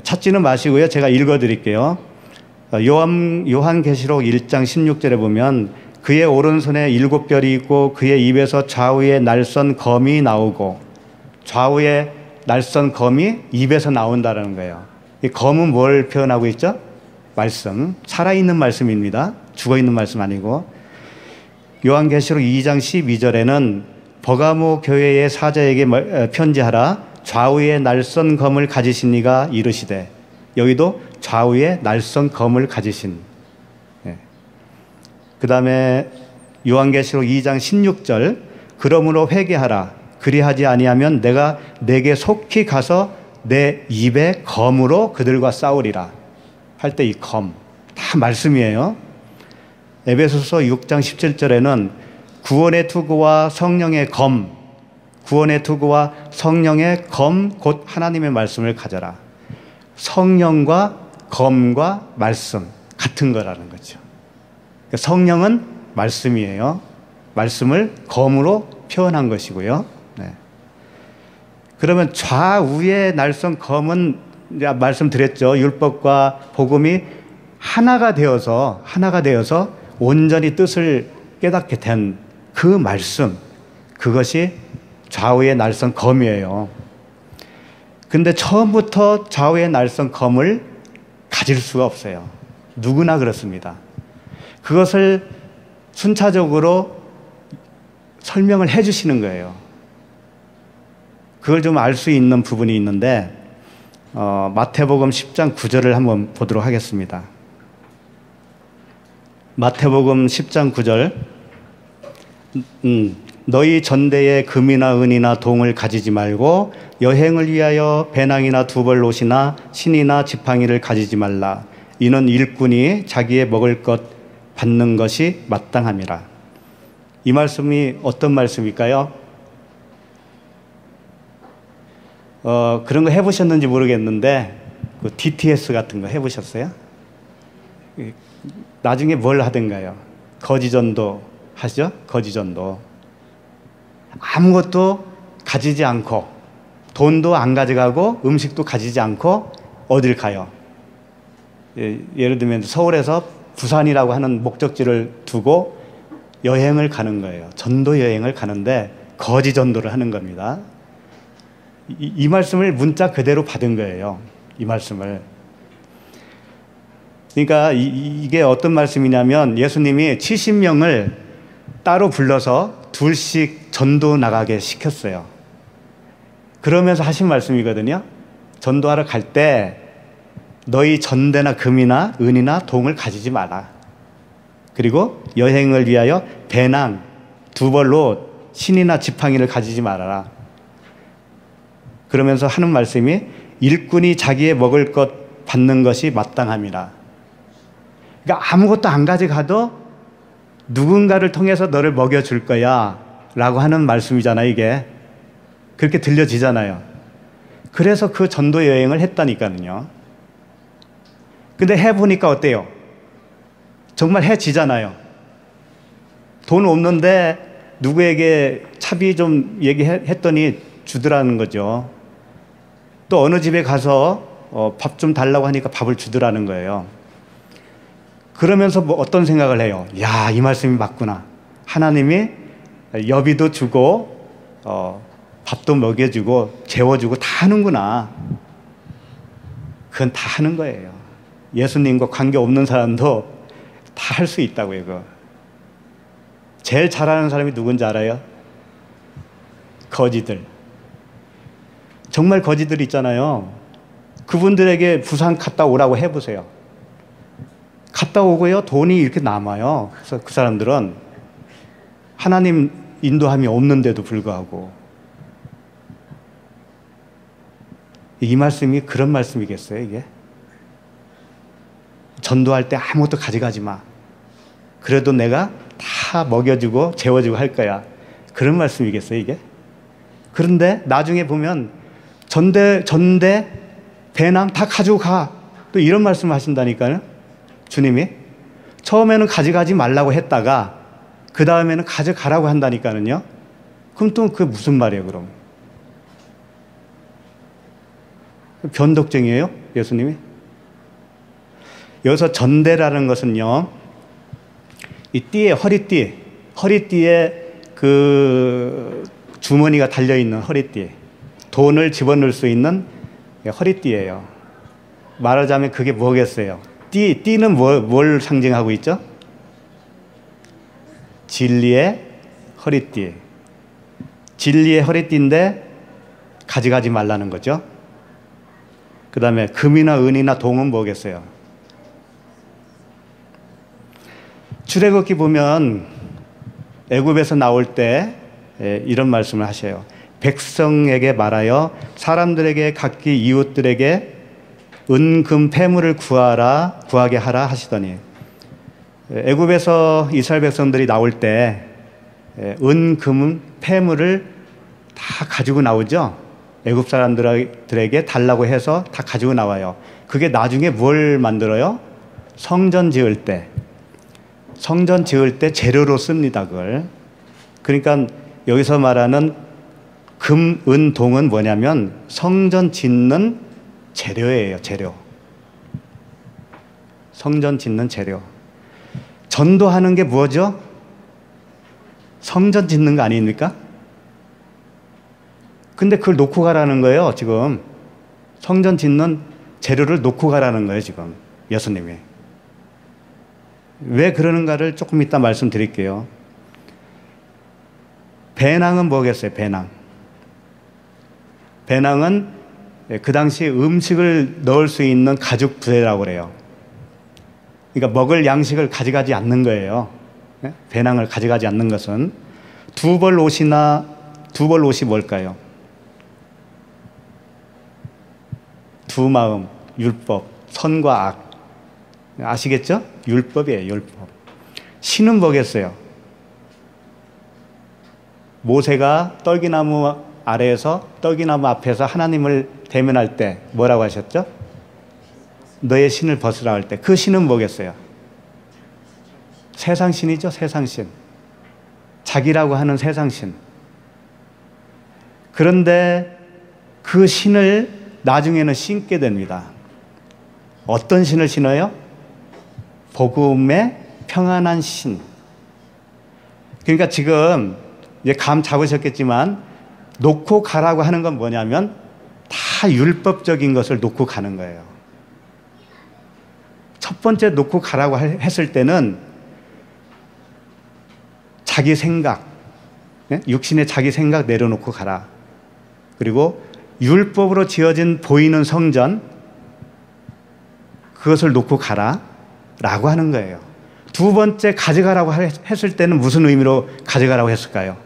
찾지는 마시고요. 제가 읽어드릴게요. 요한계시록 1장 16절에 보면 그의 오른손에 7별이 있고 그의 입에서 좌우에 날선 검이 나오고, 좌우에 날선 검이 입에서 나온다는 거예요. 이 검은 뭘 표현하고 있죠? 말씀. 살아있는 말씀입니다. 죽어있는 말씀 아니고. 요한계시록 2장 12절에는 버가모 교회의 사자에게 편지하라. 좌우에 날선 검을 가지신 이가 이르시되. 여기도 좌우에 날선 검을 가지신. 그 다음에 요한계시록 2장 16절 그러므로 회개하라. 그리하지 아니하면 내가 내게 속히 가서 내 입에 검으로 그들과 싸우리라. 할 때 이 검 다 말씀이에요. 에베소서 6장 17절에는 구원의 투구와 성령의 검, 구원의 투구와 성령의 검 곧 하나님의 말씀을 가져라. 성령과 검과 말씀 같은 거라는 거죠. 성령은 말씀이에요. 말씀을 검으로 표현한 것이고요. 그러면 좌우에 날선 검은 말씀드렸죠. 율법과 복음이 하나가 되어서 온전히 뜻을 깨닫게 된 그 말씀, 그것이 좌우에 날선 검이에요. 근데 처음부터 좌우에 날선 검을 가질 수가 없어요. 누구나 그렇습니다. 그것을 순차적으로 설명을 해 주시는 거예요. 그걸 좀 알 수 있는 부분이 있는데 마태복음 10장 9절을 한번 보도록 하겠습니다. 마태복음 10장 9절 너희 전대에 금이나 은이나 동을 가지지 말고 여행을 위하여 배낭이나 두벌옷이나 신이나 지팡이를 가지지 말라. 이는 일꾼이 자기의 먹을 것 받는 것이 마땅함이라. 이 말씀이 어떤 말씀일까요? 그런 거 해보셨는지 모르겠는데 그 DTS 같은 거 해보셨어요? 나중에 뭘 하든가요? 거지전도 하죠? 거지전도. 아무것도 가지지 않고 돈도 안 가져가고 음식도 가지지 않고 어딜 가요? 예를 들면 서울에서 부산이라고 하는 목적지를 두고 여행을 가는 거예요. 전도 여행을 가는데 거지전도를 하는 겁니다. 이 말씀을 문자 그대로 받은 거예요. 이 말씀을. 그러니까 이게 어떤 말씀이냐면 예수님이 70명을 따로 불러서 둘씩 전도 나가게 시켰어요. 그러면서 하신 말씀이거든요. 전도하러 갈 때 너희 전대나 금이나 은이나 동을 가지지 마라. 그리고 여행을 위하여 배낭, 두벌로 신이나 지팡이를 가지지 말아라. 그러면서 하는 말씀이 일꾼이 자기의 먹을 것 받는 것이 마땅함이라. 그러니까 아무것도 안 가져가도 누군가를 통해서 너를 먹여줄 거야 라고 하는 말씀이잖아요. 이게 그렇게 들려지잖아요. 그래서 그 전도 여행을 했다니까요. 근데 해보니까 어때요? 정말 해지잖아요. 돈 없는데 누구에게 차비 좀 얘기했더니 주더라는 거죠. 또 어느 집에 가서 밥 좀 달라고 하니까 밥을 주더라는 거예요. 그러면서 뭐 어떤 생각을 해요? 야, 이 말씀이 맞구나. 하나님이 여비도 주고 밥도 먹여주고 재워주고 다 하는구나. 그건 다 하는 거예요. 예수님과 관계 없는 사람도 다 할 수 있다고요. 그거. 제일 잘하는 사람이 누군지 알아요? 거지들. 정말 거지들 있잖아요. 그분들에게 부산 갔다 오라고 해보세요. 갔다 오고요, 돈이 이렇게 남아요. 그래서 그 사람들은 하나님 인도함이 없는데도 불구하고. 이 말씀이 그런 말씀이겠어요, 이게? 전도할 때 아무것도 가져가지 마. 그래도 내가 다 먹여주고 재워주고 할 거야. 그런 말씀이겠어요, 이게? 그런데 나중에 보면 전대, 배낭 다 가지고 가. 또 이런 말씀을 하신다니까요. 주님이. 처음에는 가져가지 말라고 했다가 그 다음에는 가져가라고 한다니까요. 그럼 또 그게 무슨 말이에요, 그럼? 변덕쟁이에요, 예수님이? 여기서 전대라는 것은요, 이 띠에, 허리띠에 그 주머니가 달려있는 허리띠, 돈을 집어넣을 수 있는 허리띠예요. 말하자면 그게 뭐겠어요? 띠는 뭘 상징하고 있죠? 진리의 허리띠. 진리의 허리띠인데 가져가지 말라는 거죠. 그 다음에 금이나 은이나 동은 뭐겠어요? 출애굽기 보면 애굽에서 나올 때 이런 말씀을 하셔요. 백성에게 말하여 사람들에게 각기 이웃들에게 은금 패물을 구하게 하라 하시더니, 애굽에서 이스라엘 백성들이 나올 때 은금 패물을 다 가지고 나오죠. 애굽 사람들에게 달라고 해서 다 가지고 나와요. 그게 나중에 뭘 만들어요? 성전 지을 때 재료로 씁니다, 그걸. 그러니까 여기서 말하는 금, 은, 동은 뭐냐면 성전 짓는 재료예요, 재료. 성전 짓는 재료. 전도하는 게 뭐죠? 성전 짓는 거 아닙니까? 근데 그걸 놓고 가라는 거예요, 지금. 성전 짓는 재료를 놓고 가라는 거예요, 지금. 예수님이. 왜 그러는가를 조금 이따 말씀드릴게요. 배낭은 뭐겠어요, 배낭? 배낭은 그 당시 음식을 넣을 수 있는 가죽 부대라고 그래요. 그러니까 먹을 양식을 가져가지 않는 거예요. 배낭을 가져가지 않는 것은. 두 벌 옷이 뭘까요? 두 마음, 율법, 선과 악. 아시겠죠? 율법이에요, 율법. 신은 뭐겠어요? 모세가 떨기나무 아래에서 떨기나무 앞에서 하나님을 대면할 때 뭐라고 하셨죠? 너의 신을 벗으라 할 때 그 신은 뭐겠어요? 세상신이죠, 세상신. 자기라고 하는 세상신. 그런데 그 신을 나중에는 신게 됩니다. 어떤 신을 신어요? 복음의 평안한 신. 그러니까 지금 이제 감 잡으셨겠지만 놓고 가라고 하는 건 뭐냐면 다 율법적인 것을 놓고 가는 거예요. 첫 번째 놓고 가라고 했을 때는 자기 생각, 육신의 자기 생각 내려놓고 가라. 그리고 율법으로 지어진 보이는 성전, 그것을 놓고 가라 라고 하는 거예요. 두 번째 가져가라고 했을 때는 무슨 의미로 가져가라고 했을까요?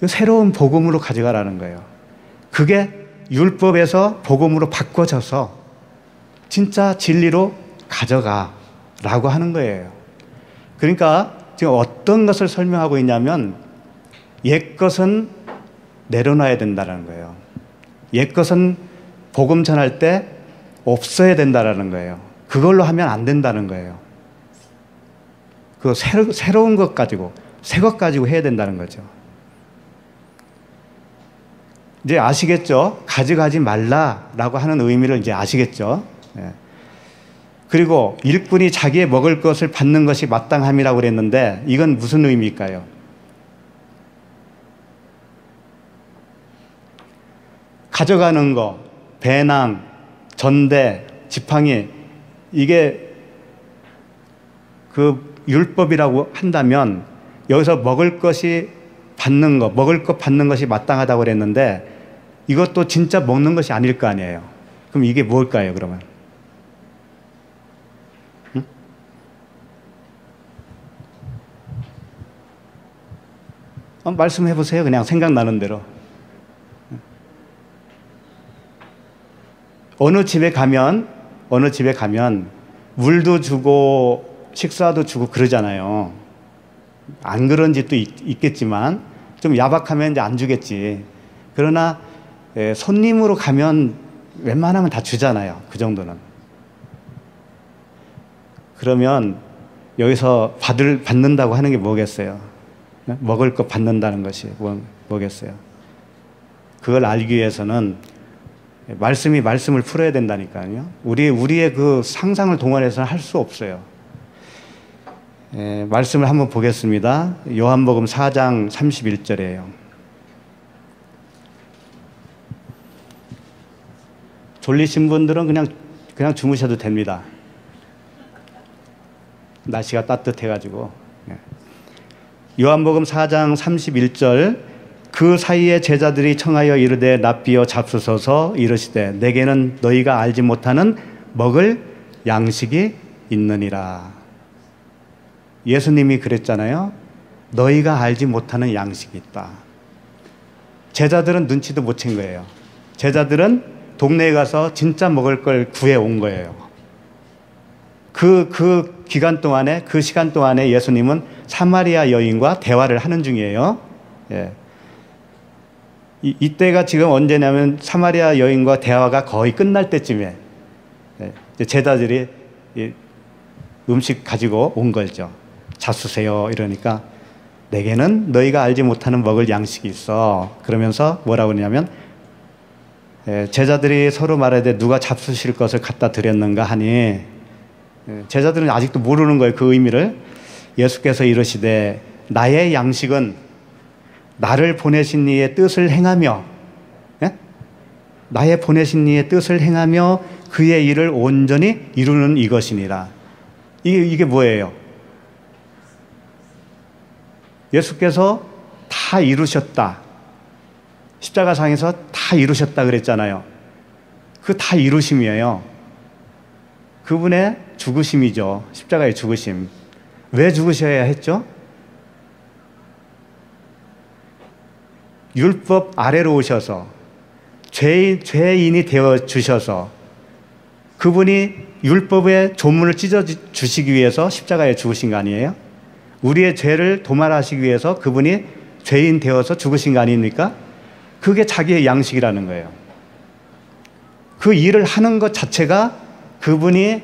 새로운 복음으로 가져가라는 거예요. 그게 율법에서 복음으로 바꿔져서 진짜 진리로 가져가라고 하는 거예요. 그러니까 지금 어떤 것을 설명하고 있냐면 옛 것은 내려놔야 된다는 거예요. 옛 것은 복음 전할 때 없어야 된다는 거예요. 그걸로 하면 안 된다는 거예요. 그 새로운 것 가지고, 새 것 가지고 해야 된다는 거죠. 이제 아시겠죠? 가져가지 말라라고 하는 의미를 이제 아시겠죠? 예. 그리고 일꾼이 자기의 먹을 것을 받는 것이 마땅함이라고 그랬는데 이건 무슨 의미일까요? 가져가는 거, 배낭, 전대, 지팡이, 이게 그 율법이라고 한다면 여기서 먹을 것이 받는 거, 먹을 것 받는 것이 마땅하다고 그랬는데 이것도 진짜 먹는 것이 아닐 거 아니에요. 그럼 이게 뭘까요, 그러면? 응? 말씀해 보세요. 그냥 생각나는 대로. 어느 집에 가면 물도 주고 식사도 주고 그러잖아요. 안 그런 집도 있겠지만 좀 야박하면 이제 안 주겠지. 그러나 손님으로 가면 웬만하면 다 주잖아요. 그 정도는. 그러면 여기서 받는다고 하는 게 뭐겠어요? 먹을 거 받는다는 것이 뭐겠어요? 그걸 알기 위해서는 말씀을 풀어야 된다니까요. 우리의 그 상상을 동원해서는 할 수 없어요. 말씀을 한번 보겠습니다. 요한복음 4장 31절이에요. 졸리신 분들은 그냥 주무셔도 됩니다. 날씨가 따뜻해가지고. 요한복음 4장 31절, 그 사이에 제자들이 청하여 이르되 납비어 잡수소서 이르시되 내게는 너희가 알지 못하는 먹을 양식이 있느니라. 예수님이 그랬잖아요. 너희가 알지 못하는 양식이 있다. 제자들은 눈치도 못 챈 거예요. 제자들은 동네에 가서 진짜 먹을 걸 구해온 거예요. 그 기간 동안에, 그 시간 동안에 예수님은 사마리아 여인과 대화를 하는 중이에요. 예. 이때가 지금 언제냐면 사마리아 여인과 대화가 거의 끝날 때쯤에 제자들이 음식 가지고 온 거죠. 잡수세요 이러니까 내게는 너희가 알지 못하는 먹을 양식이 있어. 그러면서 뭐라고 하냐면 제자들이 서로 말하되 누가 잡수실 것을 갖다 드렸는가 하니 제자들은 아직도 모르는 거예요. 그 의미를. 예수께서 이르시되 나의 양식은 나를 보내신 이의 뜻을 행하며, 나의 보내신 이의 뜻을 행하며 그의 일을 온전히 이루는 이것이니라. 이게 뭐예요? 예수께서 다 이루셨다. 십자가상에서 다 이루셨다 그랬잖아요. 그 다 이루심이에요. 그분의 죽으심이죠. 십자가의 죽으심. 왜 죽으셔야 했죠? 율법 아래로 오셔서 죄인이 되어 주셔서 그분이 율법의 조문을 찢어 주시기 위해서 십자가에 죽으신 거 아니에요? 우리의 죄를 도말하시기 위해서 그분이 죄인 되어서 죽으신 거 아닙니까? 그게 자기의 양식이라는 거예요. 그 일을 하는 것 자체가 그분이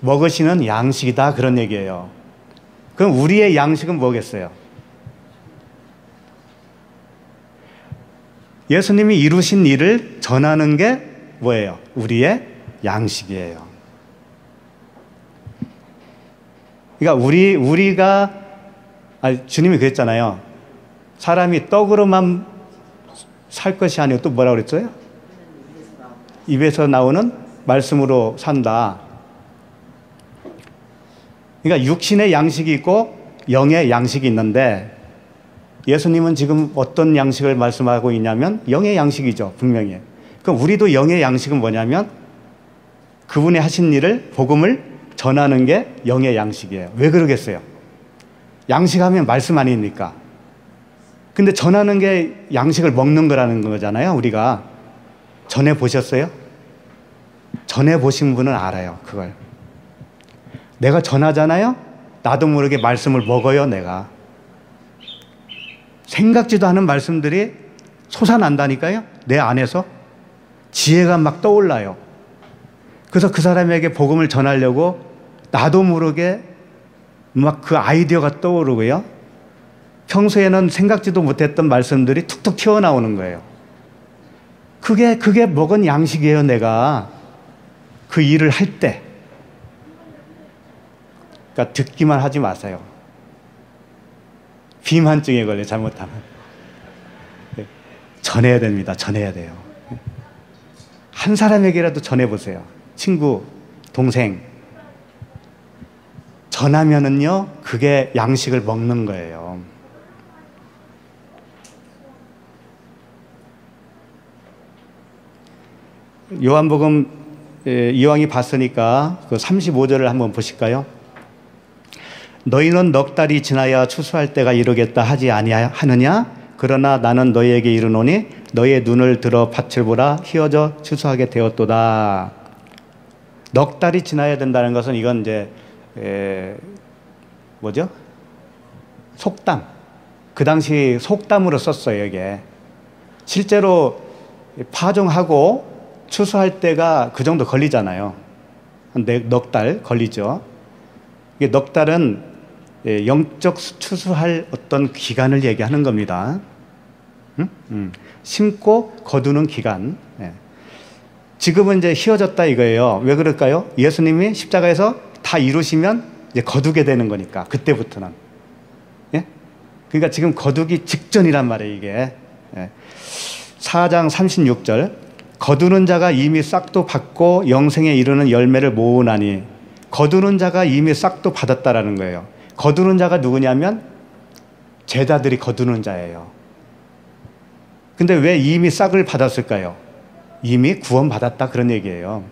먹으시는 양식이다, 그런 얘기예요. 그럼 우리의 양식은 뭐겠어요? 예수님이 이루신 일을 전하는 게 뭐예요? 우리의 양식이에요. 그러니까 우리가 주님이 그랬잖아요. 사람이 떡으로만 살 것이 아니고 또 뭐라고 그랬어요? 입에서 나오는 말씀으로 산다. 그러니까 육신의 양식이 있고 영의 양식이 있는데 예수님은 지금 어떤 양식을 말씀하고 있냐면 영의 양식이죠, 분명히. 그럼 우리도 영의 양식은 뭐냐면 그분이 하신 일을, 복음을 전하는 게 영의 양식이에요. 왜 그러겠어요? 양식하면 말씀 아닙니까? 근데 전하는 게 양식을 먹는 거라는 거잖아요, 우리가. 전해 보셨어요? 전해 보신 분은 알아요, 그걸. 내가 전하잖아요? 나도 모르게 말씀을 먹어요, 내가. 생각지도 않은 말씀들이 솟아난다니까요, 내 안에서. 지혜가 막 떠올라요. 그래서 그 사람에게 복음을 전하려고 나도 모르게 막 그 아이디어가 떠오르고요. 평소에는 생각지도 못했던 말씀들이 툭툭 튀어나오는 거예요. 그게 먹은 양식이에요, 내가. 그 일을 할 때. 그러니까 듣기만 하지 마세요. 비만증에 걸려, 잘못하면. 전해야 됩니다. 전해야 돼요. 한 사람에게라도 전해보세요. 친구, 동생. 전하면은요, 그게 양식을 먹는 거예요. 요한복음 이왕이 봤으니까 그 35절을 한번 보실까요? 너희는 넉 달이 지나야 추수할 때가 이르겠다 하지 아니하느냐? 그러나 나는 너희에게 이르노니 너희의 눈을 들어 밭을 보라, 휘어져 추수하게 되었도다. 넉 달이 지나야 된다는 것은 이건 이제 뭐죠? 속담. 그 당시 속담으로 썼어요, 이게. 실제로 파종하고 추수할 때가 그 정도 걸리잖아요. 넉 달 걸리죠. 이게 넉 달은 영적 추수할 어떤 기간을 얘기하는 겁니다. 심고 거두는 기간. 지금은 이제 휘어졌다 이거예요. 왜 그럴까요? 예수님이 십자가에서 다 이루시면 이제 거두게 되는 거니까, 그때부터는. 예? 그러니까 지금 거두기 직전이란 말이에요, 이게. 4장 36절. 거두는 자가 이미 싹도 받고 영생에 이르는 열매를 모으나니. 거두는 자가 이미 싹도 받았다라는 거예요. 거두는 자가 누구냐면 제자들이 거두는 자예요. 근데 왜 이미 싹을 받았을까요? 이미 구원받았다, 그런 얘기예요.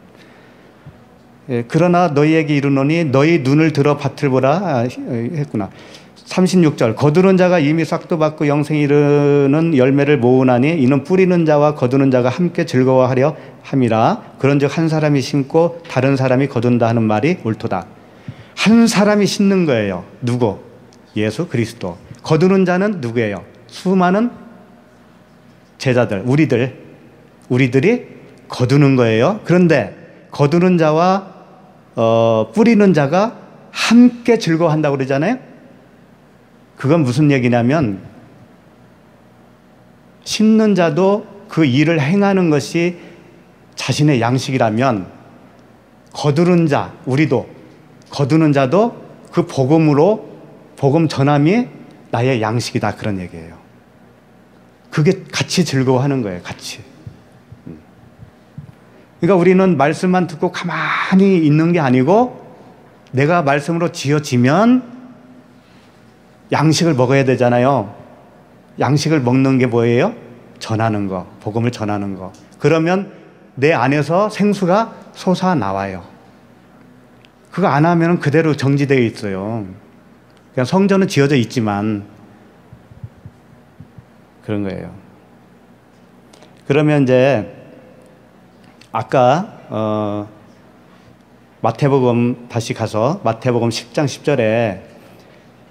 그러나 너희에게 이르노니 너희 눈을 들어 밭을 보라 했구나. 36절. 거두는 자가 이미 싹도 받고 영생에 이르는 열매를 모으나니 이는 뿌리는 자와 거두는 자가 함께 즐거워하려 함이라. 그런즉 한 사람이 심고 다른 사람이 거둔다 하는 말이 옳도다. 한 사람이 심는 거예요. 누구? 예수 그리스도. 거두는 자는 누구예요? 수많은 제자들, 우리들이 거두는 거예요. 그런데 거두는 자와 뿌리는 자가 함께 즐거워한다고 그러잖아요. 그건 무슨 얘기냐면 심는 자도 그 일을 행하는 것이 자신의 양식이라면 거두는 자, 우리도 거두는 자도 그 복음으로, 복음 전함이 나의 양식이다, 그런 얘기예요. 그게 같이 즐거워하는 거예요, 같이. 그러니까 우리는 말씀만 듣고 가만히 있는 게 아니고 내가 말씀으로 지어지면 양식을 먹어야 되잖아요. 양식을 먹는 게 뭐예요? 전하는 거, 복음을 전하는 거. 그러면 내 안에서 생수가 솟아나와요. 그거 안 하면 그대로 정지되어 있어요. 그냥 성전은 지어져 있지만 그런 거예요. 그러면 이제 아까 마태복음 다시 가서 마태복음 10장 10절에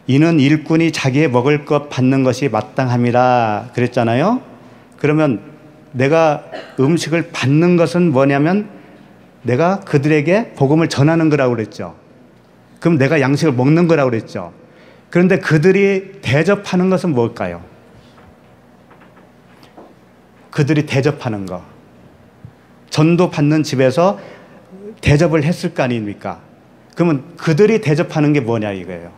이는 일꾼이 자기의 먹을 것 받는 것이 마땅함이라 그랬잖아요. 그러면 내가 음식을 받는 것은 뭐냐면 내가 그들에게 복음을 전하는 거라고 그랬죠. 그럼 내가 양식을 먹는 거라고 그랬죠. 그런데 그들이 대접하는 것은 뭘까요? 그들이 대접하는 거. 전도 받는 집에서 대접을 했을 거 아닙니까? 그러면 그들이 대접하는 게 뭐냐 이거예요.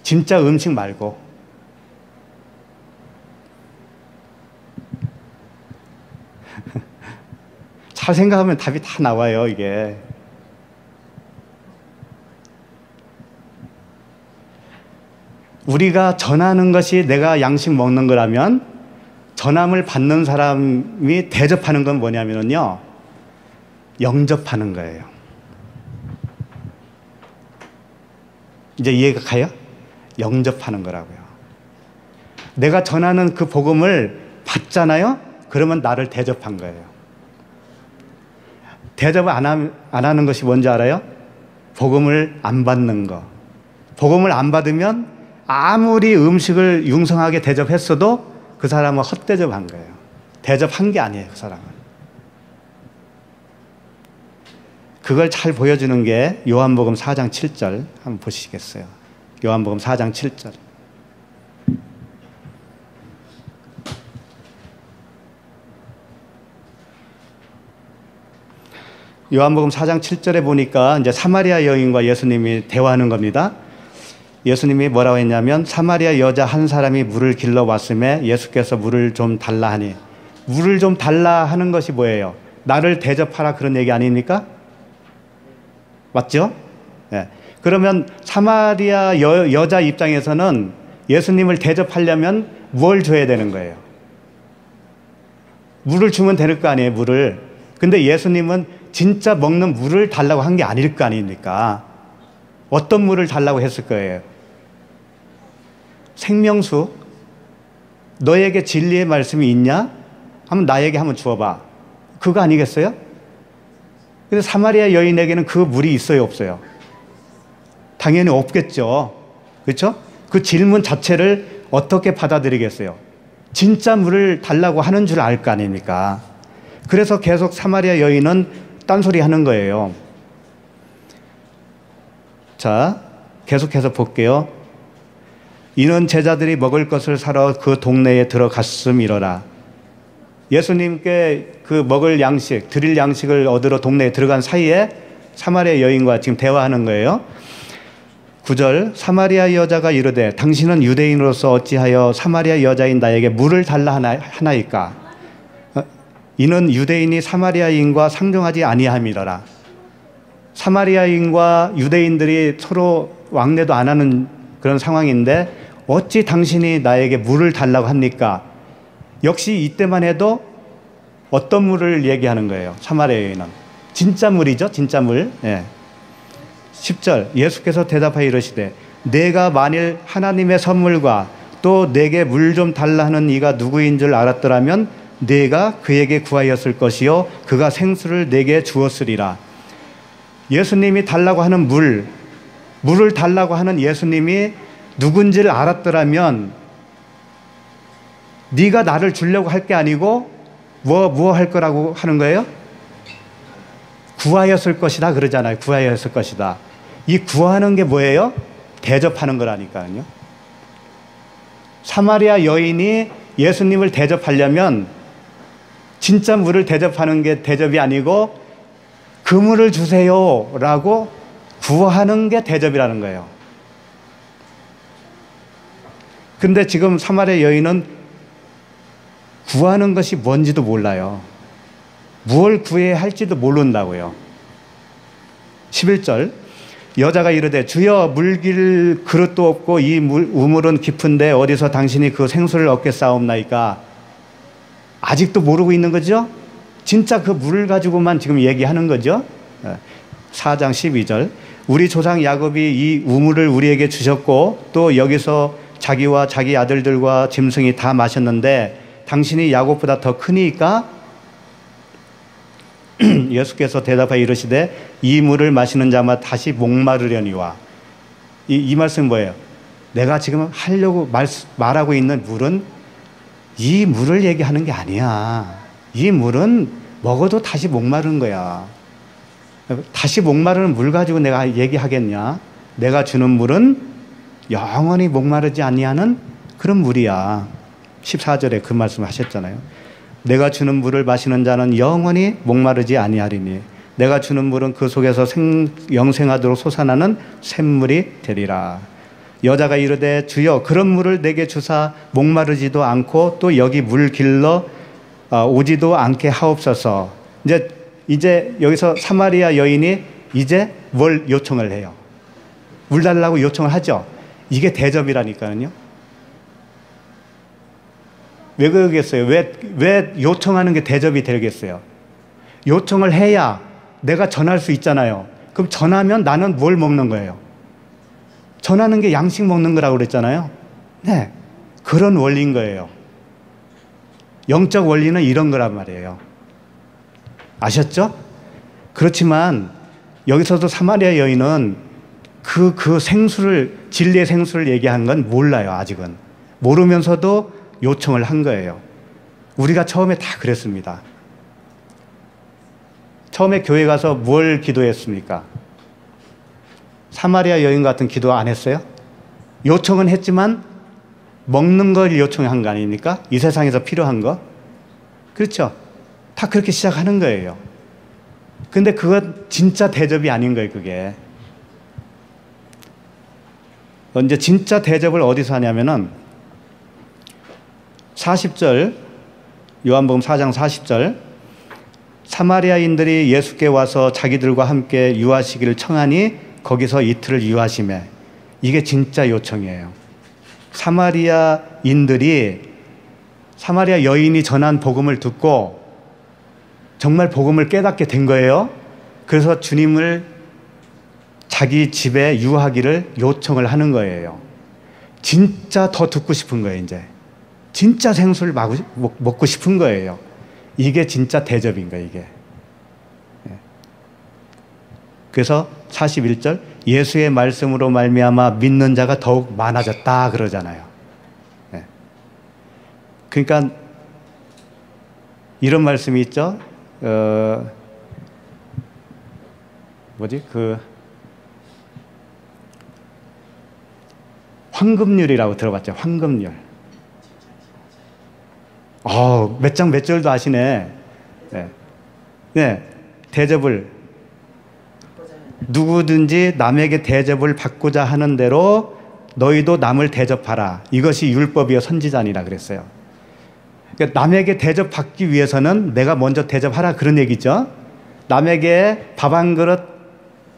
진짜 음식 말고. 잘 생각하면 답이 다 나와요, 이게. 우리가 전하는 것이 내가 양식 먹는 거라면 전함을 받는 사람이 대접하는 건 뭐냐면요, 영접하는 거예요. 이제 이해가 가요? 영접하는 거라고요. 내가 전하는 그 복음을 받잖아요? 그러면 나를 대접한 거예요. 대접을 안 하는 것이 뭔지 알아요? 복음을 안 받는 거. 복음을 안 받으면 아무리 음식을 융성하게 대접했어도 그 사람은 헛대접한 거예요. 대접한 게 아니에요, 그 사람은. 그걸 잘 보여주는 게 요한복음 4장 7절 한번 보시겠어요? 요한복음 4장 7절. 요한복음 4장 7절에 보니까 이제 사마리아 여인과 예수님이 대화하는 겁니다. 예수님이 뭐라고 했냐면 사마리아 여자 한 사람이 물을 길러 왔음에 예수께서 물을 좀 달라 하니, 물을 좀 달라 하는 것이 뭐예요? 나를 대접하라 그런 얘기 아닙니까? 맞죠? 네. 그러면 사마리아 여자 입장에서는 예수님을 대접하려면 뭘 줘야 되는 거예요? 물을 주면 될 거 아니에요, 물을. 근데 예수님은 진짜 먹는 물을 달라고 한 게 아닐 거 아닙니까? 어떤 물을 달라고 했을 거예요? 생명수? 너에게 진리의 말씀이 있냐? 한번 나에게 한번 주어봐. 그거 아니겠어요? 근데 사마리아 여인에게는 그 물이 있어요, 없어요? 당연히 없겠죠. 그렇죠? 그 질문 자체를 어떻게 받아들이겠어요? 진짜 물을 달라고 하는 줄 알 거 아닙니까? 그래서 계속 사마리아 여인은 딴소리 하는 거예요. 자, 계속해서 볼게요. 이는 제자들이 먹을 것을 사러 그 동네에 들어갔음이러라. 예수님께 그 먹을 양식, 드릴 양식을 얻으러 동네에 들어간 사이에 사마리아 여인과 지금 대화하는 거예요. 9절, 사마리아 여자가 이르되 당신은 유대인으로서 어찌하여 사마리아 여자인 나에게 물을 달라 하나이까? 이는 유대인이 사마리아인과 상종하지 아니함이러라. 사마리아인과 유대인들이 서로 왕래도 안 하는 그런 상황인데 어찌 당신이 나에게 물을 달라고 합니까? 역시 이때만 해도 어떤 물을 얘기하는 거예요? 사마리아 여인은 진짜 물이죠, 진짜 물. 예. 10절, 예수께서 대답하여 이르시되 내가 만일 하나님의 선물과 또 내게 물 좀 달라 하는 이가 누구인 줄 알았더라면 내가 그에게 구하였을 것이요 그가 생수를 내게 주었으리라. 예수님이 달라고 하는 물을 달라고 하는 예수님이 누군지를 알았더라면 네가 나를 주려고 할 게 아니고 뭐 할 거라고 하는 거예요? 구하였을 것이다 그러잖아요. 구하였을 것이다. 이 구하는 게 뭐예요? 대접하는 거라니까요. 사마리아 여인이 예수님을 대접하려면 진짜 물을 대접하는 게 대접이 아니고 그 물을 주세요 라고 구하는 게 대접이라는 거예요. 근데 지금 사마리아 여인은 구하는 것이 뭔지도 몰라요. 무엇을 구해야 할지도 모른다고요. 11절, 여자가 이르되 주여 물길 그릇도 없고 이 우물은 깊은데 어디서 당신이 그 생수를 얻겠사옵나이까? 아직도 모르고 있는 거죠? 진짜 그 물을 가지고만 지금 얘기하는 거죠. 4장 12절, 우리 조상 야곱이 이 우물을 우리에게 주셨고 또 여기서 자기와 자기 아들들과 짐승이 다 마셨는데 당신이 야곱보다 더 크니까 예수께서 대답하여 이르시되 이 물을 마시는 자마다 다시 목마르려니와. 이 말씀은 뭐예요? 내가 지금 하려고 말하고 있는 물은 이 물을 얘기하는 게 아니야. 이 물은 먹어도 다시 목마른 거야. 다시 목마르는 물 가지고 내가 얘기하겠냐? 내가 주는 물은 영원히 목마르지 아니하는 그런 물이야. 14절에 그 말씀 하셨잖아요. 내가 주는 물을 마시는 자는 영원히 목마르지 아니하리니 내가 주는 물은 그 속에서 영생하도록 솟아나는 샘물이 되리라. 여자가 이르되 주여 그런 물을 내게 주사 목마르지도 않고 또 여기 물 길러 오지도 않게 하옵소서. 이제 여기서 사마리아 여인이 이제 뭘 요청을 해요? 물 달라고 요청을 하죠. 이게 대접이라니까요. 왜 그러겠어요? 왜 요청하는 게 대접이 되겠어요? 요청을 해야 내가 전할 수 있잖아요. 그럼 전하면 나는 뭘 먹는 거예요? 전하는 게 양식 먹는 거라고 그랬잖아요. 네, 그런 원리인 거예요. 영적 원리는 이런 거란 말이에요. 아셨죠? 그렇지만 여기서도 사마리아 여인은 그 생수를, 진리의 생수를 얘기한 건 몰라요. 아직은 모르면서도 요청을 한 거예요. 우리가 처음에 다 그랬습니다. 처음에 교회 가서 뭘 기도했습니까? 사마리아 여인 같은 기도 안 했어요? 요청은 했지만 먹는 걸 요청한 거 아닙니까? 이 세상에서 필요한 거. 그렇죠? 다 그렇게 시작하는 거예요. 근데 그건 진짜 대접이 아닌 거예요. 그게 이제 진짜 대접을 어디서 하냐면은 40절, 요한복음 4장 40절, 사마리아인들이 예수께 와서 자기들과 함께 유하시기를 청하니 거기서 이틀을 유하시매. 이게 진짜 요청이에요. 사마리아 여인이 전한 복음을 듣고 정말 복음을 깨닫게 된 거예요. 그래서 주님을 자기 집에 유하기를 요청을 하는 거예요. 진짜 더 듣고 싶은 거예요. 이제 진짜 생수를 먹고 싶은 거예요. 이게 진짜 대접인 거예요. 이게. 그래서 41절 예수의 말씀으로 말미암아 믿는 자가 더욱 많아졌다 그러잖아요. 그러니까 이런 말씀이 있죠. 황금률이라고 들어봤죠. 황금률. 몇 장 몇 절도 아시네. 네. 대접을 누구든지 남에게 대접을 받고자 하는 대로 너희도 남을 대접하라. 이것이 율법이요 선지자니라 그랬어요. 그러니까 남에게 대접받기 위해서는 내가 먼저 대접하라 그런 얘기죠. 남에게 밥 한 그릇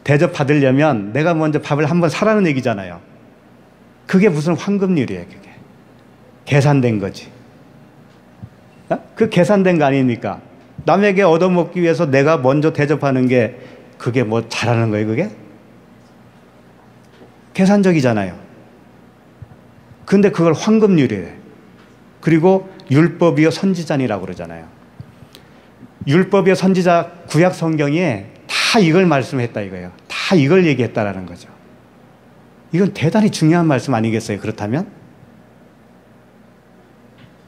대접받으려면 내가 먼저 밥을 한번 사라는 얘기잖아요. 그게 무슨 황금률이에요. 그게 계산된 거지. 그 계산된 거 아닙니까? 남에게 얻어먹기 위해서 내가 먼저 대접하는 게 그게 뭐 잘하는 거예요, 그게? 계산적이잖아요. 근데 그걸 황금률이에요. 그리고 율법이요 선지자니라고 그러잖아요. 율법이요 선지자 구약 성경에 다 이걸 말씀했다 이거예요. 다 이걸 얘기했다라는 거죠. 이건 대단히 중요한 말씀 아니겠어요? 그렇다면?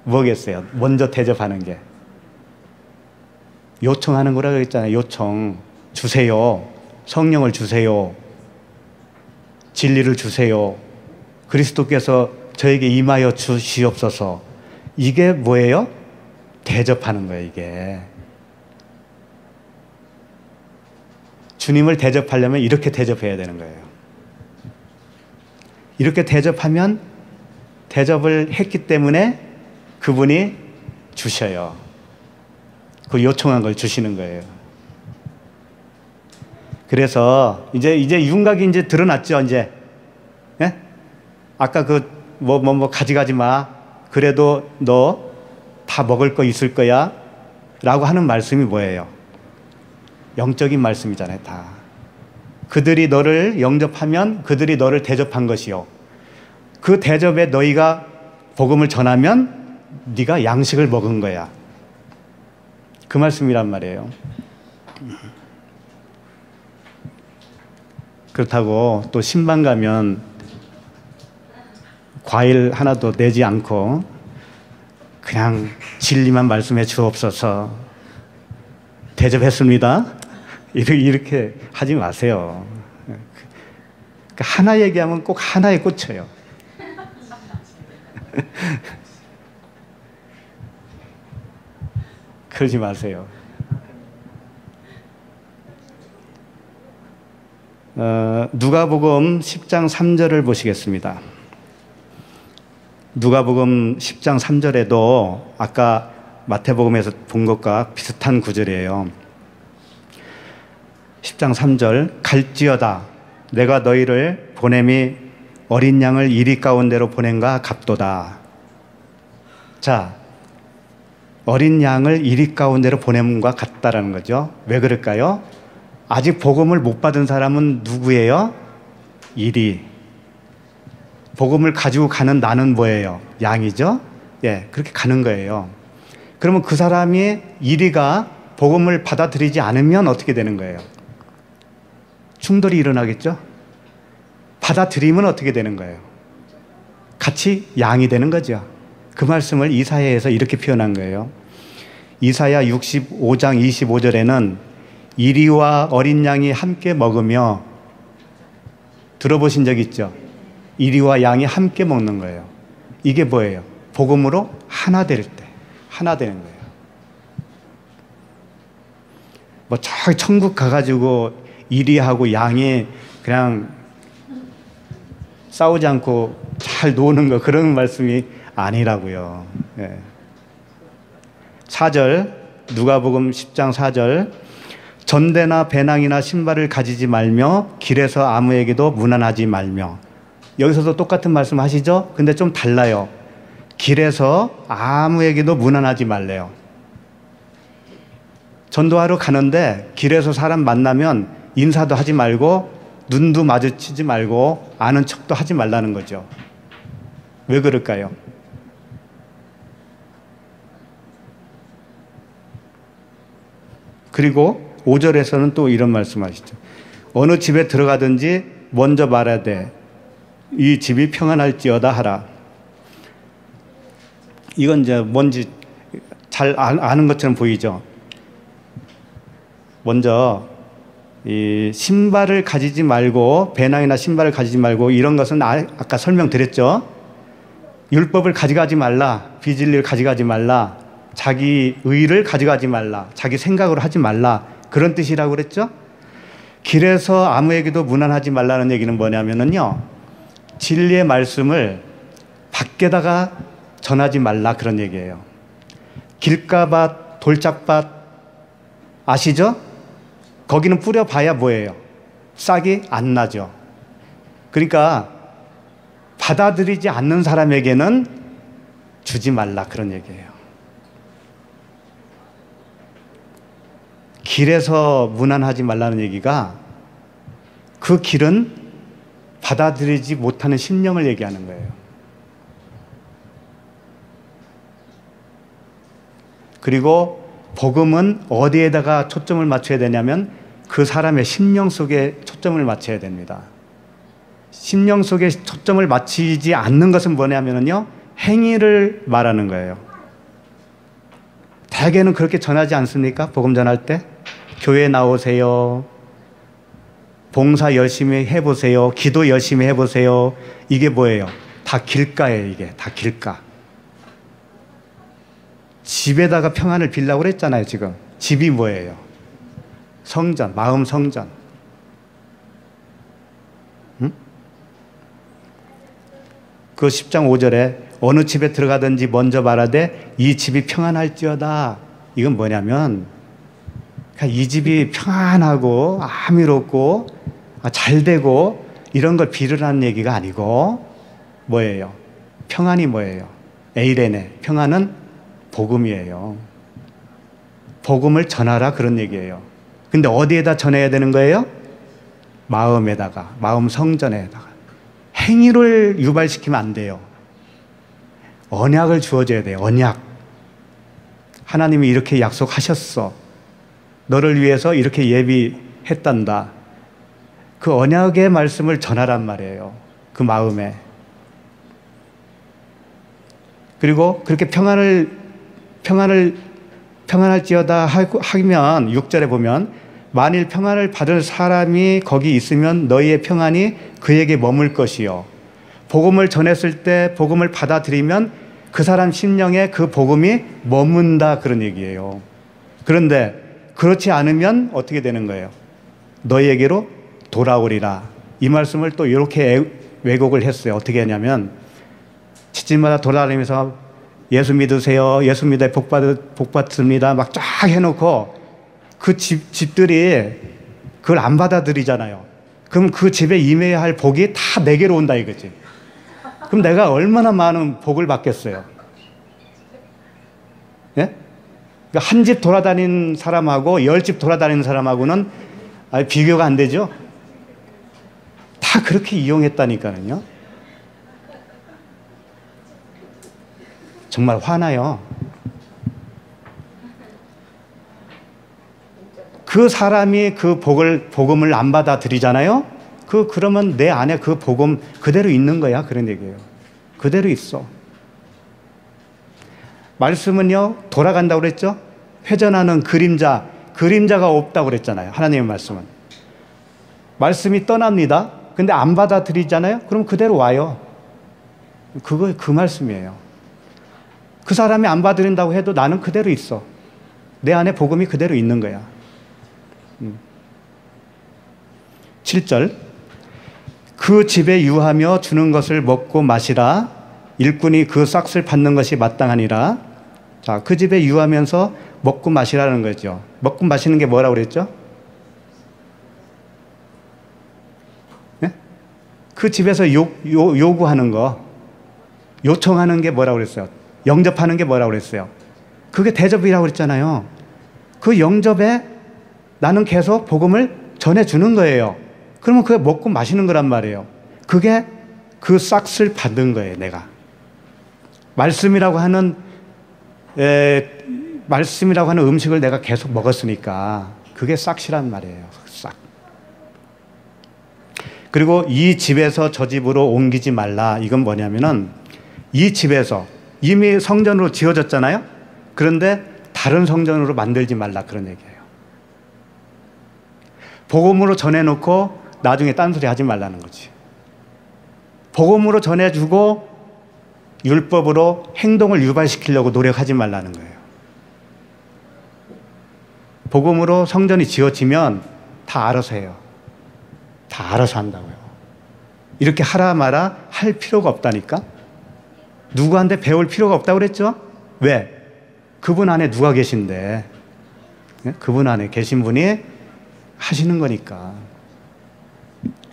뭐겠어요? 먼저 대접하는 게. 요청하는 거라고 했잖아요. 요청. 주세요. 성령을 주세요. 진리를 주세요. 그리스도께서 저에게 임하여 주시옵소서. 이게 뭐예요? 대접하는 거예요, 이게. 주님을 대접하려면 이렇게 대접해야 되는 거예요. 이렇게 대접하면 대접을 했기 때문에 그분이 주셔요. 그 요청한 걸 주시는 거예요. 그래서 이제 윤곽이 이제 드러났죠, 이제. 예? 아까 가져가지 마. 그래도 너 다 먹을 거 있을 거야. 라고 하는 말씀이 뭐예요? 영적인 말씀이잖아요, 다. 그들이 너를 영접하면 그들이 너를 대접한 것이요. 그 대접에 너희가 복음을 전하면 네가 양식을 먹은 거야. 그 말씀이란 말이에요. 그렇다고 또 신방 가면 과일 하나도 내지 않고 그냥 진리만 말씀해 주옵소서, 대접했습니다, 이렇게 하지 마세요. 그러니까 하나 얘기하면 꼭 하나에 꽂혀요. 그러지 마세요. 누가복음 10장 3절을 보시겠습니다. 누가복음 10장 3절에도 아까 마태복음에서 본 것과 비슷한 구절이에요. 10장 3절, 갈지어다 내가 너희를 보냄이 어린 양을 이리 가운데로 보낸가 같도다. 자, 어린 양을 이리 가운데로 보냄과 같다라는 거죠. 왜 그럴까요? 아직 복음을 못 받은 사람은 누구예요? 이리. 복음을 가지고 가는 나는 뭐예요? 양이죠? 예, 그렇게 가는 거예요. 그러면 그 사람이 이리가 복음을 받아들이지 않으면 어떻게 되는 거예요? 충돌이 일어나겠죠? 받아들이면 어떻게 되는 거예요? 같이 양이 되는 거죠. 그 말씀을 이사야에서 이렇게 표현한 거예요. 이사야 65장 25절에는 이리와 어린 양이 함께 먹으며, 들어보신 적 있죠? 이리와 양이 함께 먹는 거예요. 이게 뭐예요? 복음으로 하나 될 때, 하나 되는 거예요. 뭐 저 천국 가가지고 이리하고 양이 그냥 싸우지 않고 잘 노는 거, 그런 말씀이 아니라고요. 예. 4절, 누가복음 10장 4절, 전대나 배낭이나 신발을 가지지 말며 길에서 아무에게도 문안하지 말며. 여기서도 똑같은 말씀 하시죠? 근데 좀 달라요. 길에서 아무에게도 문안하지 말래요. 전도하러 가는데 길에서 사람 만나면 인사도 하지 말고 눈도 마주치지 말고 아는 척도 하지 말라는 거죠. 왜 그럴까요? 그리고 5절에서는 또 이런 말씀하시죠. 어느 집에 들어가든지 먼저 말하되 이 집이 평안할지어다 하라. 이건 이제 뭔지 잘 아는 것처럼 보이죠. 먼저 이 신발을 가지지 말고, 배낭이나 신발을 가지지 말고, 이런 것은 아까 설명드렸죠. 율법을 가져가지 말라, 비진리를 가져가지 말라, 자기 의를 가져가지 말라, 자기 생각으로 하지 말라, 그런 뜻이라고 그랬죠. 길에서 아무에게도 문안하지 말라는 얘기는 뭐냐면요, 진리의 말씀을 밖에다가 전하지 말라, 그런 얘기예요. 길가밭, 돌짝밭 아시죠? 거기는 뿌려봐야 뭐예요? 싹이 안 나죠. 그러니까 받아들이지 않는 사람에게는 주지 말라, 그런 얘기예요. 길에서 문안하지 말라는 얘기가 그 길은 받아들이지 못하는 심령을 얘기하는 거예요. 그리고 복음은 어디에다가 초점을 맞춰야 되냐면 그 사람의 심령 속에 초점을 맞춰야 됩니다. 심령 속에 초점을 맞추지 않는 것은 뭐냐면요, 행위를 말하는 거예요. 대개는 그렇게 전하지 않습니까? 복음 전할 때 교회 나오세요, 봉사 열심히 해보세요, 기도 열심히 해보세요. 이게 뭐예요? 다 길가예요. 이게 다 길가. 집에다가 평안을 빌라고 그랬잖아요. 지금 집이 뭐예요? 성전, 마음 성전. 응? 그 10장 5절에 어느 집에 들어가든지 먼저 말하되 이 집이 평안할지어다. 이건 뭐냐면 이 집이 평안하고 아미롭고 잘되고 이런 걸 빌으라는 얘기가 아니고 뭐예요? 평안이 뭐예요? 에이레네. 평안은 복음이에요. 복음을 전하라, 그런 얘기예요. 근데 어디에다 전해야 되는 거예요? 마음에다가, 마음 성전에다가. 행위를 유발시키면 안 돼요. 언약을 주어줘야 돼요. 언약. 하나님이 이렇게 약속하셨어. 너를 위해서 이렇게 예비했단다. 그 언약의 말씀을 전하란 말이에요. 그 마음에. 그리고 그렇게 평안할지어다 하면 6절에 보면 만일 평안을 받을 사람이 거기 있으면 너희의 평안이 그에게 머물 것이요. 복음을 전했을 때 복음을 받아들이면 그 사람 심령에 그 복음이 머문다 그런 얘기예요. 그런데 그렇지 않으면 어떻게 되는 거예요? 너희에게로 돌아오리라. 이 말씀을 또 이렇게 왜곡을 했어요. 어떻게 했냐면 집집마다 돌아다니면서 예수 믿으세요. 예수 믿어 복 받습니다. 막 쫙 해놓고 그 집들이 그걸 안 받아들이잖아요. 그럼 그 집에 임해야 할 복이 다 내게로 온다 이거지. 그럼 내가 얼마나 많은 복을 받겠어요? 예? 그러니까 한 집 돌아다니는 사람하고 10집 돌아다니는 사람하고는 비교가 안 되죠? 다 그렇게 이용했다니까요. 정말 화나요. 그 사람이 그 복음을 안 받아들이잖아요? 그러면 내 안에 그 복음 그대로 있는 거야. 그런 얘기예요. 그대로 있어. 말씀은요, 돌아간다고 그랬죠? 회전하는 그림자가 없다고 그랬잖아요. 하나님의 말씀은. 말씀이 떠납니다. 근데 안 받아들이잖아요? 그럼 그대로 와요. 그 말씀이에요. 그 사람이 안 받아들인다고 해도 나는 그대로 있어. 내 안에 복음이 그대로 있는 거야. 7절. 그 집에 유하며 주는 것을 먹고 마시라. 일꾼이 그 싹을 받는 것이 마땅하니라. 자, 그 집에 유하면서 먹고 마시라는 거죠. 먹고 마시는 게 뭐라고 그랬죠? 네? 그 집에서 요구하는 거, 요청하는 게 뭐라고 그랬어요? 영접하는 게 뭐라고 그랬어요? 그게 대접이라고 그랬잖아요. 그 영접에 나는 계속 복음을 전해주는 거예요. 그러면 그게 먹고 마시는 거란 말이에요. 그게 그 싹을 받는 거예요, 내가. 말씀이라고 하는 음식을 내가 계속 먹었으니까 그게 싹이란 말이에요. 싹. 그리고 이 집에서 저 집으로 옮기지 말라. 이건 뭐냐면은 이 집에서 이미 성전으로 지어졌잖아요. 그런데 다른 성전으로 만들지 말라 그런 얘기예요. 복음으로 전해놓고 나중에 딴소리 하지 말라는 거지. 복음으로 전해주고 율법으로 행동을 유발시키려고 노력하지 말라는 거예요. 복음으로 성전이 지어지면 다 알아서 해요. 다 알아서 한다고요. 이렇게 하라 마라 할 필요가 없다니까. 누구한테 배울 필요가 없다고 그랬죠? 왜? 그분 안에 누가 계신데, 그분 안에 계신 분이 하시는 거니까.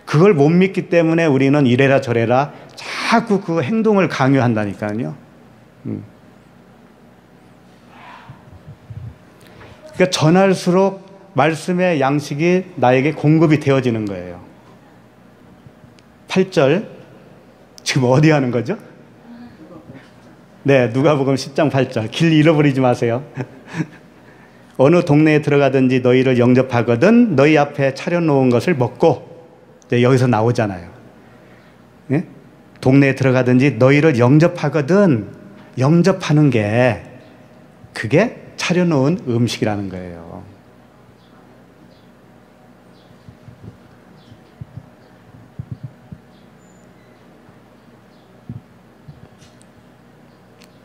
그걸 못 믿기 때문에 우리는 이래라 저래라 자꾸 그 행동을 강요한다니까요. 그러니까 전할수록 말씀의 양식이 나에게 공급이 되어지는 거예요. 8절. 지금 어디 하는 거죠? 네, 누가복음 10장 8절. 길 잃어버리지 마세요. 어느 동네에 들어가든지 너희를 영접하거든 너희 앞에 차려놓은 것을 먹고, 여기서 나오잖아요. 예? 동네에 들어가든지 너희를 영접하거든, 영접하는 게 그게 차려놓은 음식이라는 거예요.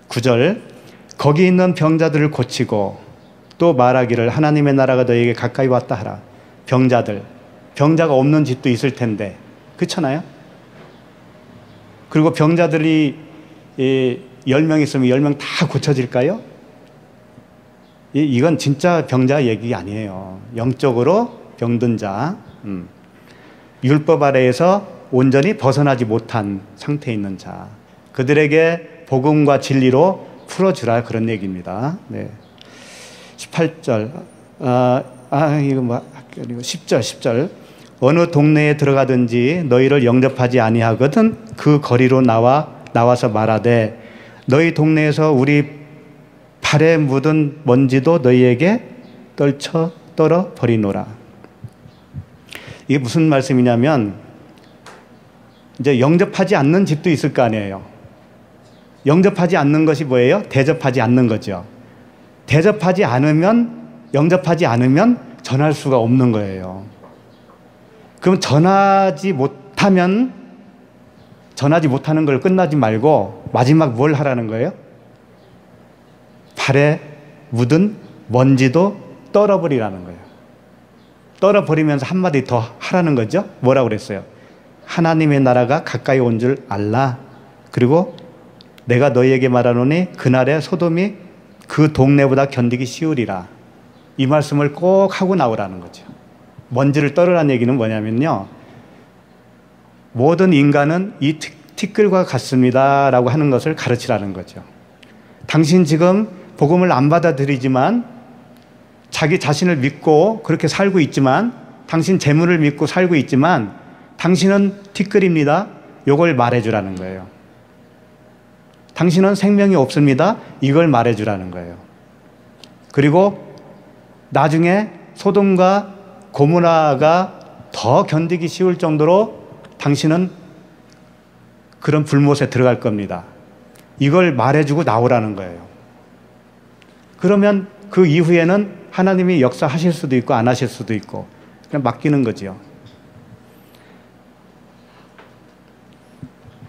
(9절) 거기 있는 병자들을 고치고 또 말하기를 하나님의 나라가 너희에게 가까이 왔다 하라. 병자가 없는 집도 있을 텐데, 그렇잖아요? 그리고 병자들이 10명 있으면 10명 다 고쳐질까요? 이건 진짜 병자 얘기 아니에요. 영적으로 병든 자, 율법 아래에서 온전히 벗어나지 못한 상태에 있는 자, 그들에게 복음과 진리로 풀어주라 그런 얘기입니다. 네. 18절, 이거 뭐, 10절. 어느 동네에 들어가든지 너희를 영접하지 아니하거든 그 거리로 나와서 말하되 너희 동네에서 우리 발에 묻은 먼지도 너희에게 떨어 버리노라. 이게 무슨 말씀이냐면 이제 영접하지 않는 집도 있을 거 아니에요. 영접하지 않는 것이 뭐예요? 대접하지 않는 거죠. 대접하지 않으면, 영접하지 않으면 전할 수가 없는 거예요. 그럼 전하지 못하는 걸 끝나지 말고 마지막 뭘 하라는 거예요? 발에 묻은 먼지도 떨어버리라는 거예요. 떨어버리면서 한마디 더 하라는 거죠. 뭐라고 그랬어요? 하나님의 나라가 가까이 온 줄 알라. 그리고 내가 너희에게 말하노니 그날에 소돔이 그 동네보다 견디기 쉬우리라. 이 말씀을 꼭 하고 나오라는 거죠. 먼지를 떨으라는 얘기는 뭐냐면요, 모든 인간은 이 티끌과 같습니다 라고 하는 것을 가르치라는 거죠. 당신 지금 복음을 안 받아들이지만, 자기 자신을 믿고 그렇게 살고 있지만, 당신 재물을 믿고 살고 있지만 당신은 티끌입니다. 이걸 말해주라는 거예요. 당신은 생명이 없습니다. 이걸 말해주라는 거예요. 그리고 나중에 소돔과 고모라가 더 견디기 쉬울 정도로 당신은 그런 불못에 들어갈 겁니다. 이걸 말해주고 나오라는 거예요. 그러면 그 이후에는 하나님이 역사하실 수도 있고 안 하실 수도 있고 그냥 맡기는 거죠.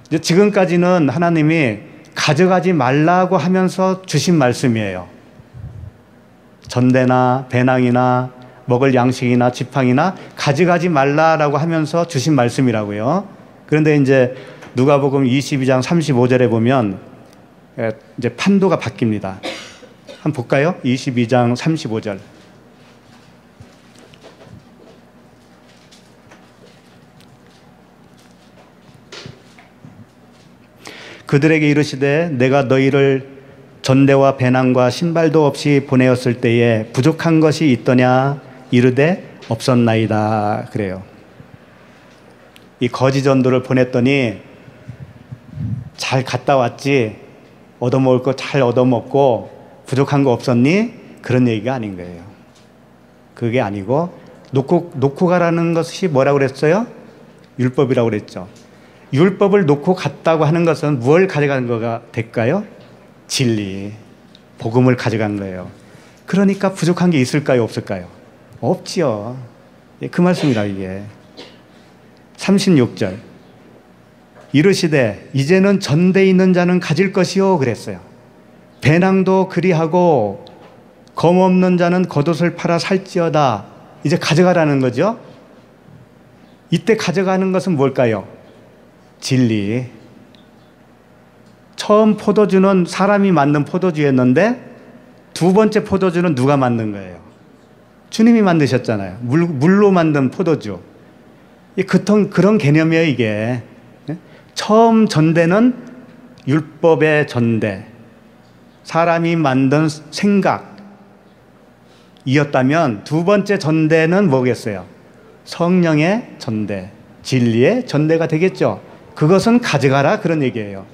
이제 지금까지는 하나님이 가져가지 말라고 하면서 주신 말씀이에요. 전대나 배낭이나 먹을 양식이나 지팡이나 가져가지 말라라고 하면서 주신 말씀이라고요. 그런데 이제 누가복음 22장 35절에 보면 이제 판도가 바뀝니다. 한번 볼까요? 22장 35절. 그들에게 이르시되 내가 너희를 전대와 배낭과 신발도 없이 보내었을 때에 부족한 것이 있더냐 이르되 없었나이다. 그래요. 이 거지 전도를 보냈더니 잘 갔다 왔지, 얻어먹을 거 잘 얻어먹고 부족한 거 없었니? 그런 얘기가 아닌 거예요. 그게 아니고 놓고 가라는 것이 뭐라고 그랬어요? 율법이라고 그랬죠. 율법을 놓고 갔다고 하는 것은 뭘 가져간 거가 될까요? 진리, 복음을 가져간 거예요. 그러니까 부족한 게 있을까요? 없을까요? 없지요. 그 말씀이라 이게. 36절. 이르시되 이제는 전대 있는 자는 가질 것이요 그랬어요. 배낭도 그리하고 검 없는 자는 겉옷을 팔아 살지어다. 이제 가져가라는 거죠. 이때 가져가는 것은 뭘까요? 진리. 처음 포도주는 사람이 만든 포도주였는데 두 번째 포도주는 누가 만든 거예요? 주님이 만드셨잖아요. 물로 만든 포도주. 그런 개념이에요, 이게. 처음 전대는 율법의 전대, 사람이 만든 생각이었다면 두 번째 전대는 뭐겠어요? 성령의 전대, 진리의 전대가 되겠죠. 그것은 가져가라 그런 얘기예요.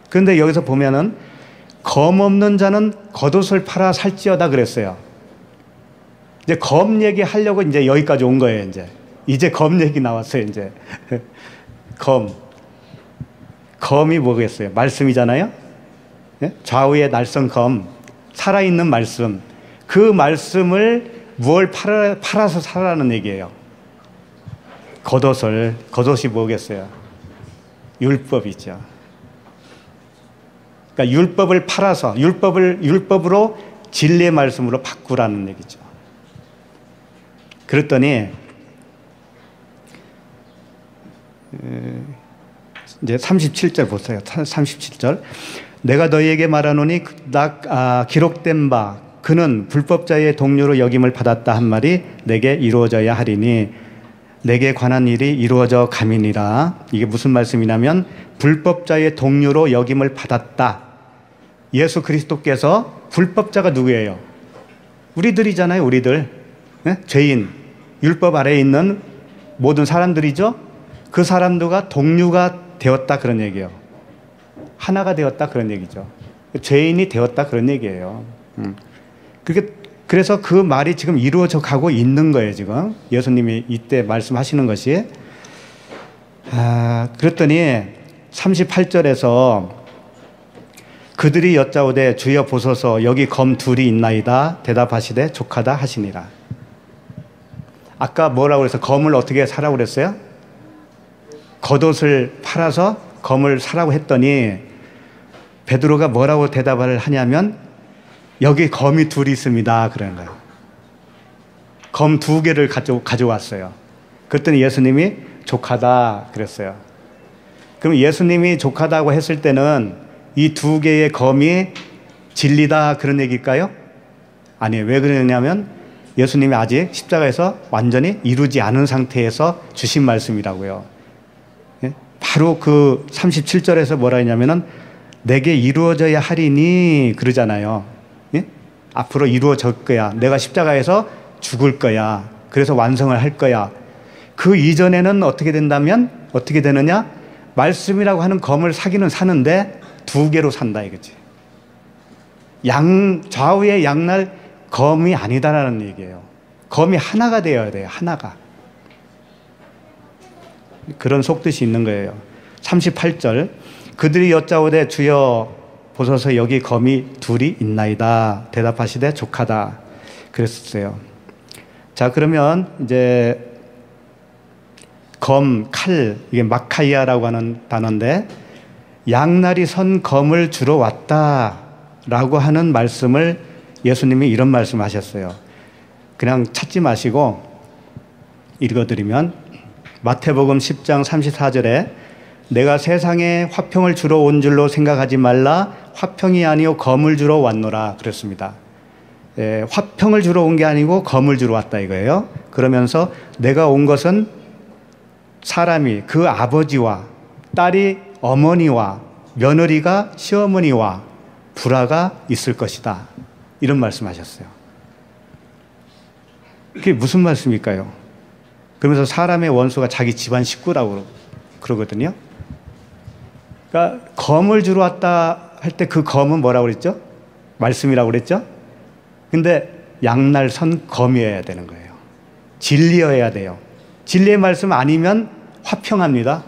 그런데 여기서 보면은 검 없는 자는 겉옷을 팔아 살지어다 그랬어요. 이제 검 얘기 하려고 이제 여기까지 온 거예요. 이제 검 얘기 나왔어요. 이제 검이 뭐겠어요? 말씀이잖아요. 좌우의 날선 검, 살아있는 말씀. 그 말씀을 뭘 팔아서 살라는 얘기예요. 겉옷이 뭐겠어요? 율법이죠. 그러니까 율법을 팔아서 율법으로 진리의 말씀으로 바꾸라는 얘기죠. 그랬더니 이제 37절 보세요. 37절. 내가 너희에게 말하노니 기록된 바 그는 불법자의 동료로 여김을 받았다 한 말이 내게 이루어져야 하리니 내게 관한 일이 이루어져 감이니라. 이게 무슨 말씀이냐면 불법자의 동료로 여김을 받았다. 예수 그리스도께서 불법자가 누구예요? 우리들이잖아요. 우리들. 죄인, 율법 아래에 있는 모든 사람들이죠. 그 사람들과 동료가 되었다 그런 얘기예요. 하나가 되었다 그런 얘기죠. 죄인이 되었다 그런 얘기예요. 그래서 그 말이 지금 이루어져 가고 있는 거예요. 지금 예수님이 이때 말씀하시는 것이. 그랬더니 38절에서 그들이 여짜오되 주여 보소서 여기 검 둘이 있나이다. 대답하시되 족하다 하시니라. 아까 뭐라고 그래서 검을 어떻게 사라고 그랬어요? 겉옷을 팔아서 검을 사라고 했더니 베드로가 뭐라고 대답을 하냐면 여기 검이 둘이 있습니다. 그러는 거예요. 검 2개를 가져왔어요. 그랬더니 예수님이 족하다 그랬어요. 그럼 예수님이 족하다고 했을 때는 이 2개의 검이 진리다 그런 얘기일까요? 아니에요. 왜 그러냐면 예수님이 아직 십자가에서 완전히 이루지 않은 상태에서 주신 말씀이라고요. 바로 그 37절에서 뭐라 했냐면은 내게 이루어져야 하리니 그러잖아요. 예? 앞으로 이루어질 거야. 내가 십자가에서 죽을 거야. 그래서 완성을 할 거야. 그 이전에는 어떻게 된다면 어떻게 되느냐? 말씀이라고 하는 검을 사기는 사는데 2개로 산다 이거지. 좌우의 양날 검이 아니다라는 얘기예요. 검이 하나가 되어야 돼요. 하나가. 그런 속뜻이 있는 거예요. 38절 그들이 여짜오되 주여 보소서 여기 검이 둘이 있나이다. 대답하시되 족하다 그랬어요. 자, 그러면 이제 검, 칼, 이게 마카이아라고 하는 단어인데 양날이 선 검을 주러 왔다라고 하는 말씀을 예수님이 이런 말씀 하셨어요. 그냥 찾지 마시고 읽어드리면 마태복음 10장 34절에 내가 세상에 화평을 주러 온 줄로 생각하지 말라. 화평이 아니요 검을 주러 왔노라 그랬습니다. 화평을 주러 온 게 아니고 검을 주러 왔다 이거예요. 그러면서 내가 온 것은 사람이 그 아버지와 딸이 어머니와 며느리가 시어머니와 불화가 있을 것이다. 이런 말씀하셨어요. 그게 무슨 말씀일까요? 그러면서 사람의 원수가 자기 집안 식구라고 그러거든요. 그러니까 검을 주러 왔다 할 때 그 검은 뭐라고 그랬죠? 말씀이라고 그랬죠? 근데 양날 선 검이어야 되는 거예요. 진리여야 돼요. 진리의 말씀 아니면 화평합니다.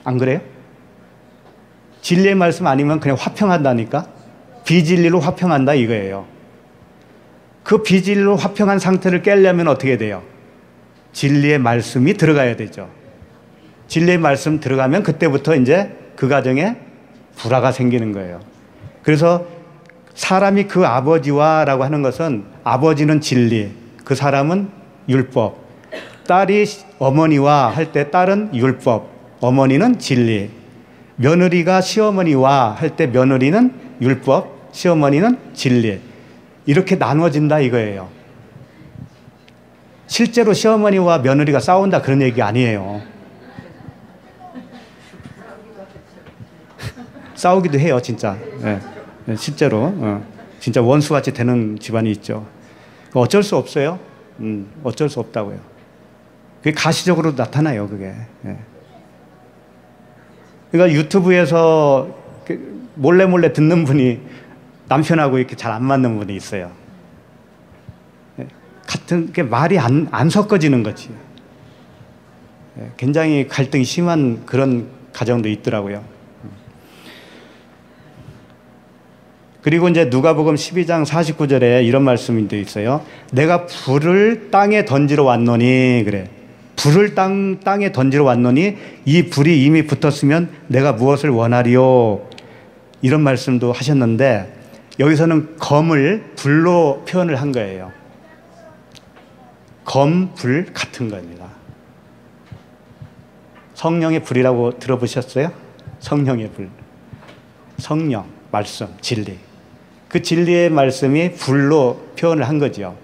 안 그래요? 진리의 말씀 아니면 그냥 화평한다니까? 비진리로 화평한다 이거예요. 그 비진리로 화평한 상태를 깨려면 어떻게 돼요? 진리의 말씀이 들어가야 되죠. 진리의 말씀 들어가면 그때부터 이제 그 가정에 불화가 생기는 거예요. 그래서 사람이 그 아버지와 라고 하는 것은 아버지는 진리, 그 사람은 율법. 딸이 어머니와 할 때 딸은 율법, 어머니는 진리. 며느리가 시어머니와 할 때 며느리는 율법, 시어머니는 진리. 이렇게 나눠진다 이거예요. 실제로 시어머니와 며느리가 싸운다 그런 얘기 아니에요. 싸우기도 해요 진짜. 네. 실제로 진짜 원수같이 되는 집안이 있죠. 어쩔 수 없어요. 어쩔 수 없다고요. 그게 가시적으로 나타나요 그게. 네. 그러니까 유튜브에서 몰래 듣는 분이 남편하고 이렇게 잘 안 맞는 분이 있어요. 같은 게 말이 안 섞어지는 거지. 굉장히 갈등이 심한 그런 가정도 있더라고요. 그리고 이제 누가복음 12장 49절에 이런 말씀이 있어요. 내가 불을 땅에 던지러 왔노니 그래. 불을 땅에 던지러 왔노니 이 불이 이미 붙었으면 내가 무엇을 원하리요? 이런 말씀도 하셨는데 여기서는 검을 불로 표현을 한 거예요. 검, 불 같은 겁니다. 성령의 불이라고 들어보셨어요? 성령의 불. 성령, 말씀, 진리. 그 진리의 말씀이 불로 표현을 한 거죠.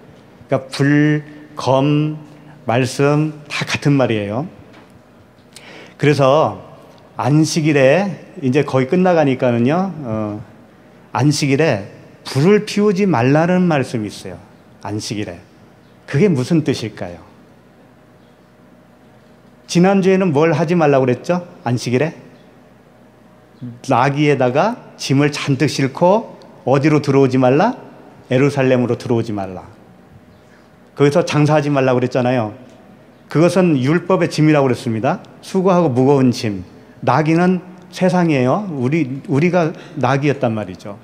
그러니까 불, 검, 말씀 다 같은 말이에요. 그래서 안식일에 이제 거의 끝나가니까는요. 안식일에 불을 피우지 말라는 말씀이 있어요. 안식일에. 그게 무슨 뜻일까요? 지난주에는 뭘 하지 말라고 그랬죠? 안식일에? 나귀에다가 짐을 잔뜩 싣고 어디로 들어오지 말라? 예루살렘으로 들어오지 말라. 거기서 장사하지 말라고 그랬잖아요. 그것은 율법의 짐이라고 그랬습니다. 수고하고 무거운 짐. 나귀는 세상이에요. 우리가 나귀였단 말이죠.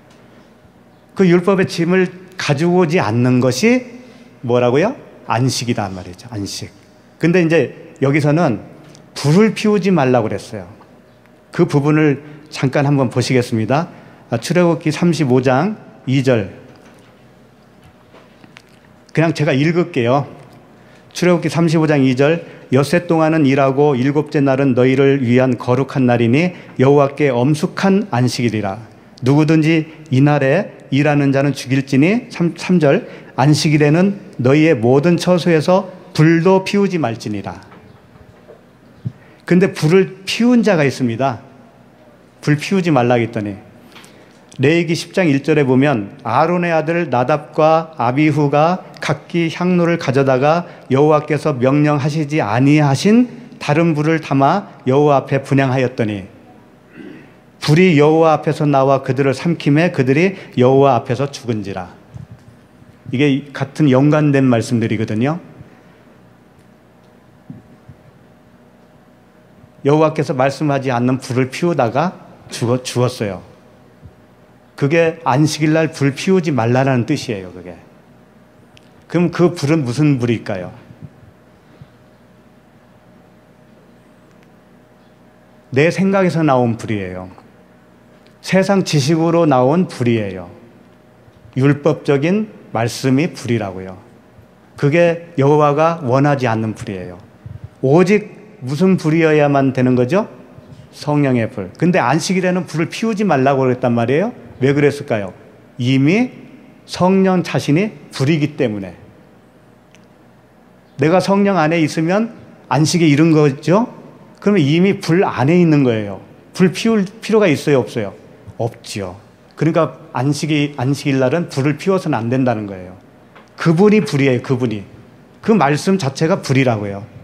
그 율법의 짐을 가지고 오지 않는 것이 뭐라고요? 안식이란 말이죠. 안식. 근데 이제 여기서는 불을 피우지 말라고 그랬어요. 그 부분을 잠깐 한번 보시겠습니다. 출애굽기 35장 2절. 그냥 제가 읽을게요. 출애굽기 35장 2절. 엿새 동안은 일하고 일곱째 날은 너희를 위한 거룩한 날이니 여호와께 엄숙한 안식일이라. 누구든지 이날에 일하는 자는 죽일지니 3절. 안식일에는 너희의 모든 처소에서 불도 피우지 말지니라. 근데 불을 피운 자가 있습니다. 불 피우지 말라 했더니 레위기 10장 1절에 보면 아론의 아들 나답과 아비후가 각기 향로를 가져다가 여호와께서 명령하시지 아니하신 다른 불을 담아 여호와 앞에 분향하였더니 불이 여호와 앞에서 나와 그들을 삼킴에 그들이 여호와 앞에서 죽은지라. 이게 같은 연관된 말씀들이거든요. 여호와께서 말씀하지 않는 불을 피우다가 죽었어요. 그게 안식일날 불 피우지 말라는 뜻이에요. 그게. 그럼 그 불은 무슨 불일까요? 내 생각에서 나온 불이에요. 세상 지식으로 나온 불이에요. 율법적인 말씀이 불이라고요. 그게 여호와가 원하지 않는 불이에요. 오직 무슨 불이어야만 되는 거죠? 성령의 불. 근데 안식일에는 불을 피우지 말라고 그랬단 말이에요. 왜 그랬을까요? 이미 성령 자신이 불이기 때문에. 내가 성령 안에 있으면 안식에 이른 거죠? 그러면 이미 불 안에 있는 거예요. 불 피울 필요가 있어요, 없어요? 없지요. 그러니까 안식일 날은 불을 피워서는 안 된다는 거예요. 그분이 불이에요, 그분이. 그 말씀 자체가 불이라고요.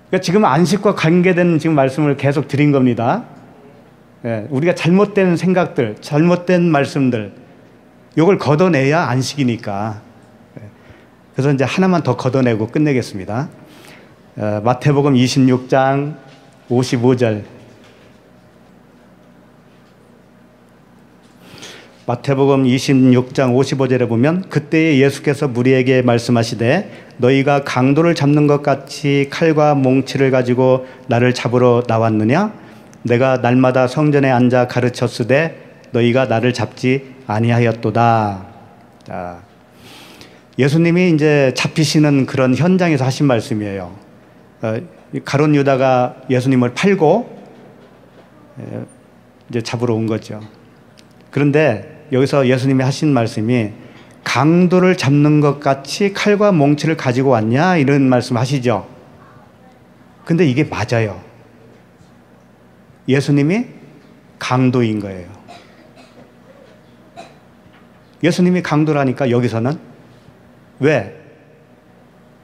그러니까 지금 안식과 관계된 지금 말씀을 계속 드린 겁니다. 예, 우리가 잘못된 생각들, 잘못된 말씀들, 이걸 걷어내야 안식이니까. 그래서 이제 하나만 더 걷어내고 끝내겠습니다. 마태복음 26장 55절. 마태복음 26장 55절에 보면 그때에 예수께서 무리에게 말씀하시되 너희가 강도를 잡는 것 같이 칼과 몽치를 가지고 나를 잡으러 나왔느냐? 내가 날마다 성전에 앉아 가르쳤으되 너희가 나를 잡지 아니하였도다. 자, 예수님이 이제 잡히시는 그런 현장에서 하신 말씀이에요. 가룟 유다가 예수님을 팔고 이제 잡으러 온 거죠. 그런데 여기서 예수님이 하신 말씀이 강도를 잡는 것 같이 칼과 몽치를 가지고 왔냐? 이런 말씀 하시죠. 근데 이게 맞아요. 예수님이 강도인 거예요. 예수님이 강도라니까 여기서는 왜?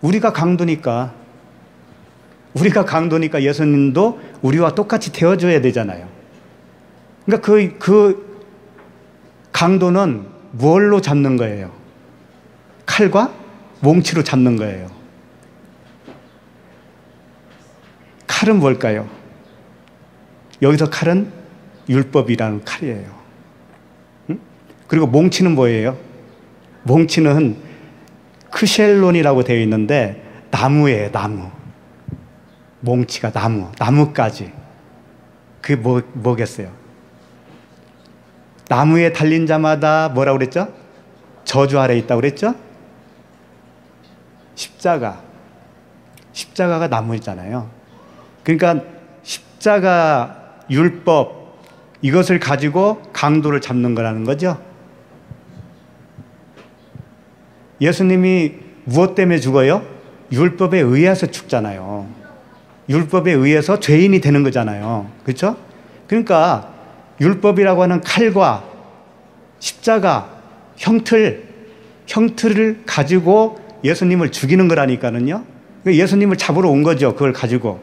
우리가 강도니까 예수님도 우리와 똑같이 되어줘야 되잖아요. 그러니까 그 강도는 뭘로 잡는 거예요? 칼과 몽치로 잡는 거예요. 칼은 뭘까요? 여기서 칼은 율법이라는 칼이에요. 응? 그리고 몽치는 뭐예요? 몽치는 크셀론이라고 되어 있는데 나무예요, 나무. 몽치가 나무까지. 그게 뭐겠어요? 나무에 달린 자마다 뭐라고 그랬죠? 저주 아래 있다고 그랬죠? 십자가가 나무잖아요. 그러니까 십자가 율법 이것을 가지고 강도를 잡는 거라는 거죠. 예수님이 무엇 때문에 죽어요? 율법에 의해서 죽잖아요. 율법에 의해서 죄인이 되는 거잖아요. 그렇죠? 그러니까 율법이라고 하는 칼과 십자가, 형틀을 가지고 예수님을 죽이는 거라니까는요. 예수님을 잡으러 온 거죠. 그걸 가지고.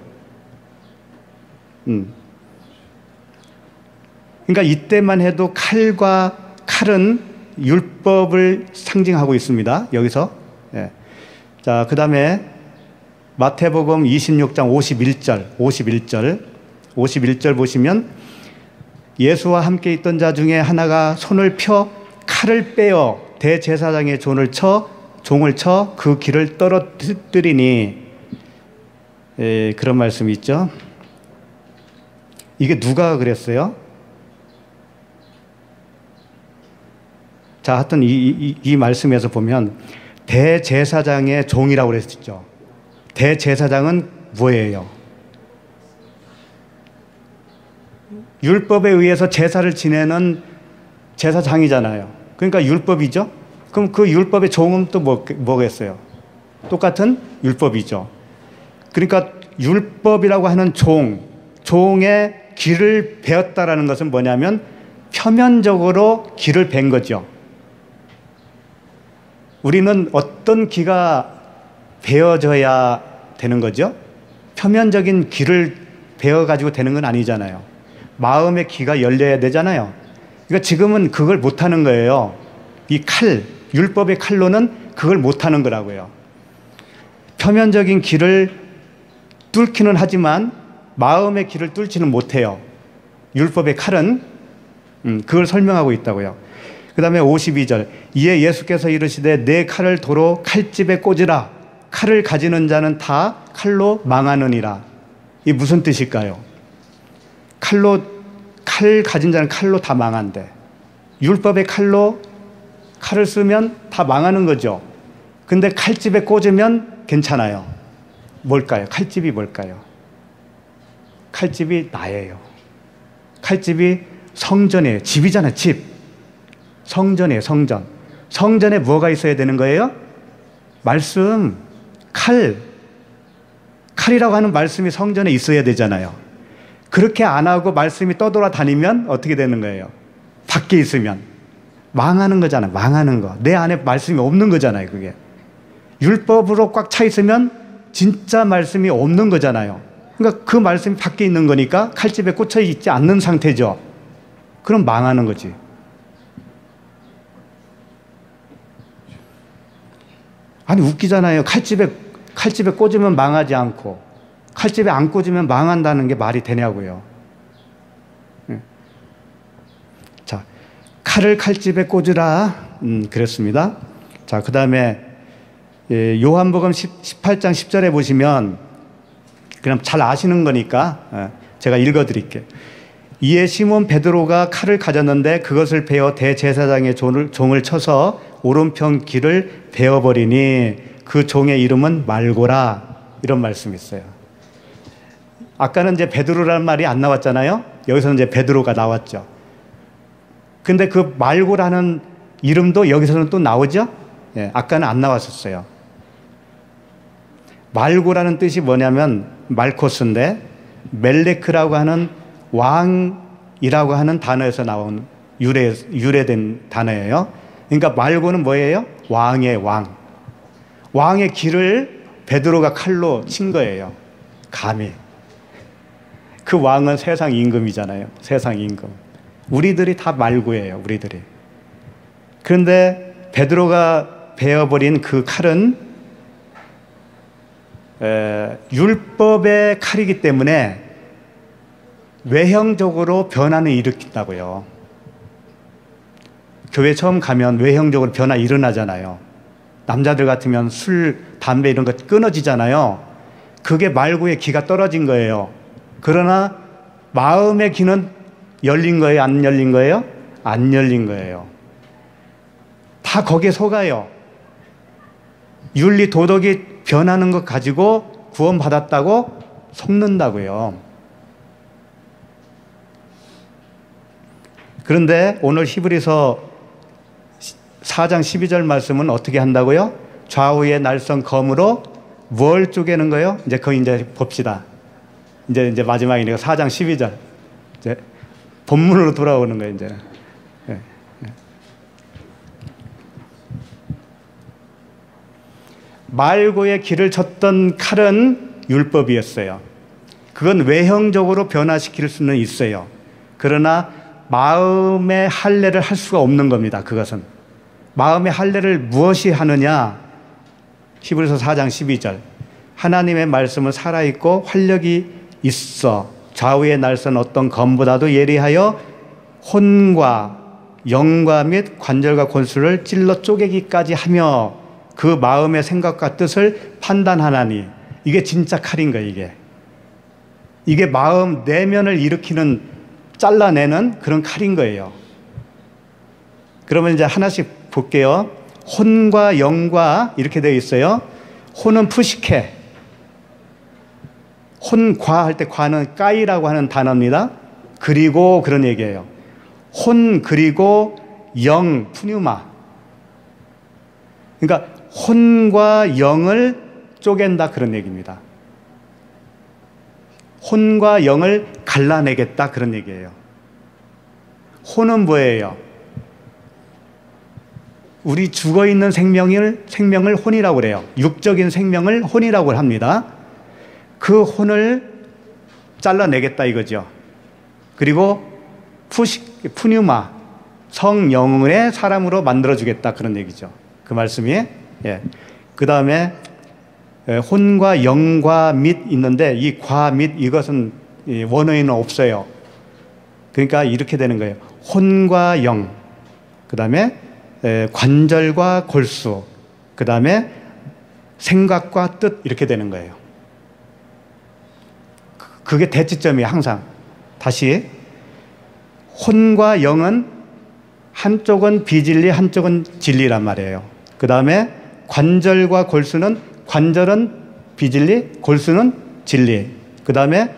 그러니까 이때만 해도 칼은 율법을 상징하고 있습니다. 여기서. 예. 자, 그 다음에 마태복음 26장 51절 보시면 예수와 함께 있던 자 중에 하나가 손을 펴 칼을 빼어 대제사장의 종을 쳐 그 길을 떨어뜨리니, 그런 말씀이 있죠. 이게 누가 그랬어요? 자, 하여튼 이 말씀에서 보면 대제사장의 종이라고 그랬죠. 대제사장은 뭐예요? 율법에 의해서 제사를 지내는 제사장이잖아요. 그러니까 율법이죠. 그럼 그 율법의 종은 또 뭐겠어요? 똑같은 율법이죠. 그러니까 율법이라고 하는 종의 길을 베었다라는 것은 뭐냐면 표면적으로 길을 벤 거죠. 우리는 어떤 기가 베어져야 되는 거죠? 표면적인 길을 베어가지고 되는 건 아니잖아요. 마음의 기가 열려야 되잖아요. 그러니까 지금은 그걸 못하는 거예요. 이 율법의 칼로는 그걸 못하는 거라고요. 표면적인 길을 뚫기는 하지만 마음의 길을 뚫지는 못해요. 율법의 칼은 그걸 설명하고 있다고요. 그 다음에 52절, 이에 예수께서 이르시되 내 칼을 도로 칼집에 꽂으라. 칼을 가지는 자는 다 칼로 망하느니라. 이게 무슨 뜻일까요? 칼 가진 자는 칼로 다 망한대. 율법의 칼을 쓰면 다 망하는 거죠. 근데 칼집에 꽂으면 괜찮아요. 뭘까요? 칼집이 뭘까요? 칼집이 나예요. 칼집이 성전이에요. 집이잖아요, 집. 성전이에요, 성전. 성전에 뭐가 있어야 되는 거예요? 말씀, 칼이라고 하는 말씀이 성전에 있어야 되잖아요. 그렇게 안 하고 말씀이 떠돌아다니면 어떻게 되는 거예요? 밖에 있으면 망하는 거잖아요. 망하는 거. 내 안에 말씀이 없는 거잖아요. 그게 율법으로 꽉 차 있으면 진짜 말씀이 없는 거잖아요. 그러니까 그 말씀이 밖에 있는 거니까 칼집에 꽂혀 있지 않는 상태죠. 그럼 망하는 거지. 아니 웃기잖아요. 칼집에 꽂으면 망하지 않고 칼집에 안 꽂으면 망한다는 게 말이 되냐고요. 자, 칼을 칼집에 꽂으라. 그랬습니다. 자, 그 다음에 요한복음 18장 10절에 보시면 그냥 잘 아시는 거니까 제가 읽어드릴게요. 이에 시몬 베드로가 칼을 가졌는데 그것을 베어 대제사장의 종을 쳐서 오른편 귀를 베어버리니 그 종의 이름은 말고라. 이런 말씀이 있어요. 아까는 이제 베드로라는 말이 안 나왔잖아요. 여기서는 이제 베드로가 나왔죠. 근데 그 말고라는 이름도 여기서는 또 나오죠. 예, 아까는 안 나왔었어요. 말고라는 뜻이 뭐냐면 말코스인데 멜레크라고 하는 왕이라고 하는 단어에서 나온 유래된 단어예요. 그러니까 말고는 뭐예요? 왕의 왕. 왕의 길을 베드로가 칼로 친 거예요. 감히. 그 왕은 세상 임금이잖아요. 세상 임금. 우리들이 다 말고예요. 우리들이. 그런데 베드로가 베어버린 그 칼은 율법의 칼이기 때문에 외형적으로 변화는 일으킨다고요. 교회 처음 가면 외형적으로 변화 일어나잖아요. 남자들 같으면 술, 담배 이런 거 끊어지잖아요. 그게 말고의 기가 떨어진 거예요. 그러나 마음의 기는 열린 거예요? 안 열린 거예요? 안 열린 거예요. 다 거기에 속아요. 윤리, 도덕이 변하는 것 가지고 구원받았다고 속는다고요. 그런데 오늘 히브리서 4장 12절 말씀은 어떻게 한다고요? 좌우의 날선 검으로 뭘 쪼개는 거예요? 이제 그거 이제 봅시다. 이제 마지막이니까 4장 12절. 이제 본문으로 돌아오는 거예요, 이제. 말고의 길을 쳤던 칼은 율법이었어요. 그건 외형적으로 변화시킬 수는 있어요. 그러나 마음의 할례를 할 수가 없는 겁니다. 그것은 마음의 할례를 무엇이 하느냐? 히브리서 4장 12절 하나님의 말씀은 살아있고 활력이 있어 좌우의 날선 어떤 검보다도 예리하여 혼과 영과 및 관절과 골수를 찔러 쪼개기까지 하며 그 마음의 생각과 뜻을 판단하나니. 이게 진짜 칼인 거예요. 이게 마음 내면을 일으키는, 잘라내는 그런 칼인 거예요. 그러면 이제 하나씩 볼게요. 혼과 영과 이렇게 되어 있어요. 혼은 푸시케. 혼과 할 때 과는 까이라고 하는 단어입니다. 그리고 그런 얘기예요. 혼 그리고 영 푸뉴마. 그러니까 혼과 영을 쪼갠다 그런 얘기입니다. 혼과 영을 갈라내겠다 그런 얘기예요. 혼은 뭐예요? 우리 죽어있는 생명을 혼이라고 그래요. 육적인 생명을 혼이라고 합니다. 그 혼을 잘라내겠다 이거죠. 그리고 푸뉴마, 성령의 사람으로 만들어주겠다 그런 얘기죠. 그 말씀이. 예. 그 다음에 혼과 영과 및 있는데 이 과 및 이것은 원어에는 없어요. 그러니까 이렇게 되는 거예요. 혼과 영, 그 다음에 관절과 골수, 그 다음에 생각과 뜻 이렇게 되는 거예요. 그게 대치점이에요. 항상. 다시 혼과 영은 한쪽은 비진리 한쪽은 진리란 말이에요. 그 다음에 관절과 골수는, 관절은 비진리 골수는 진리. 그 다음에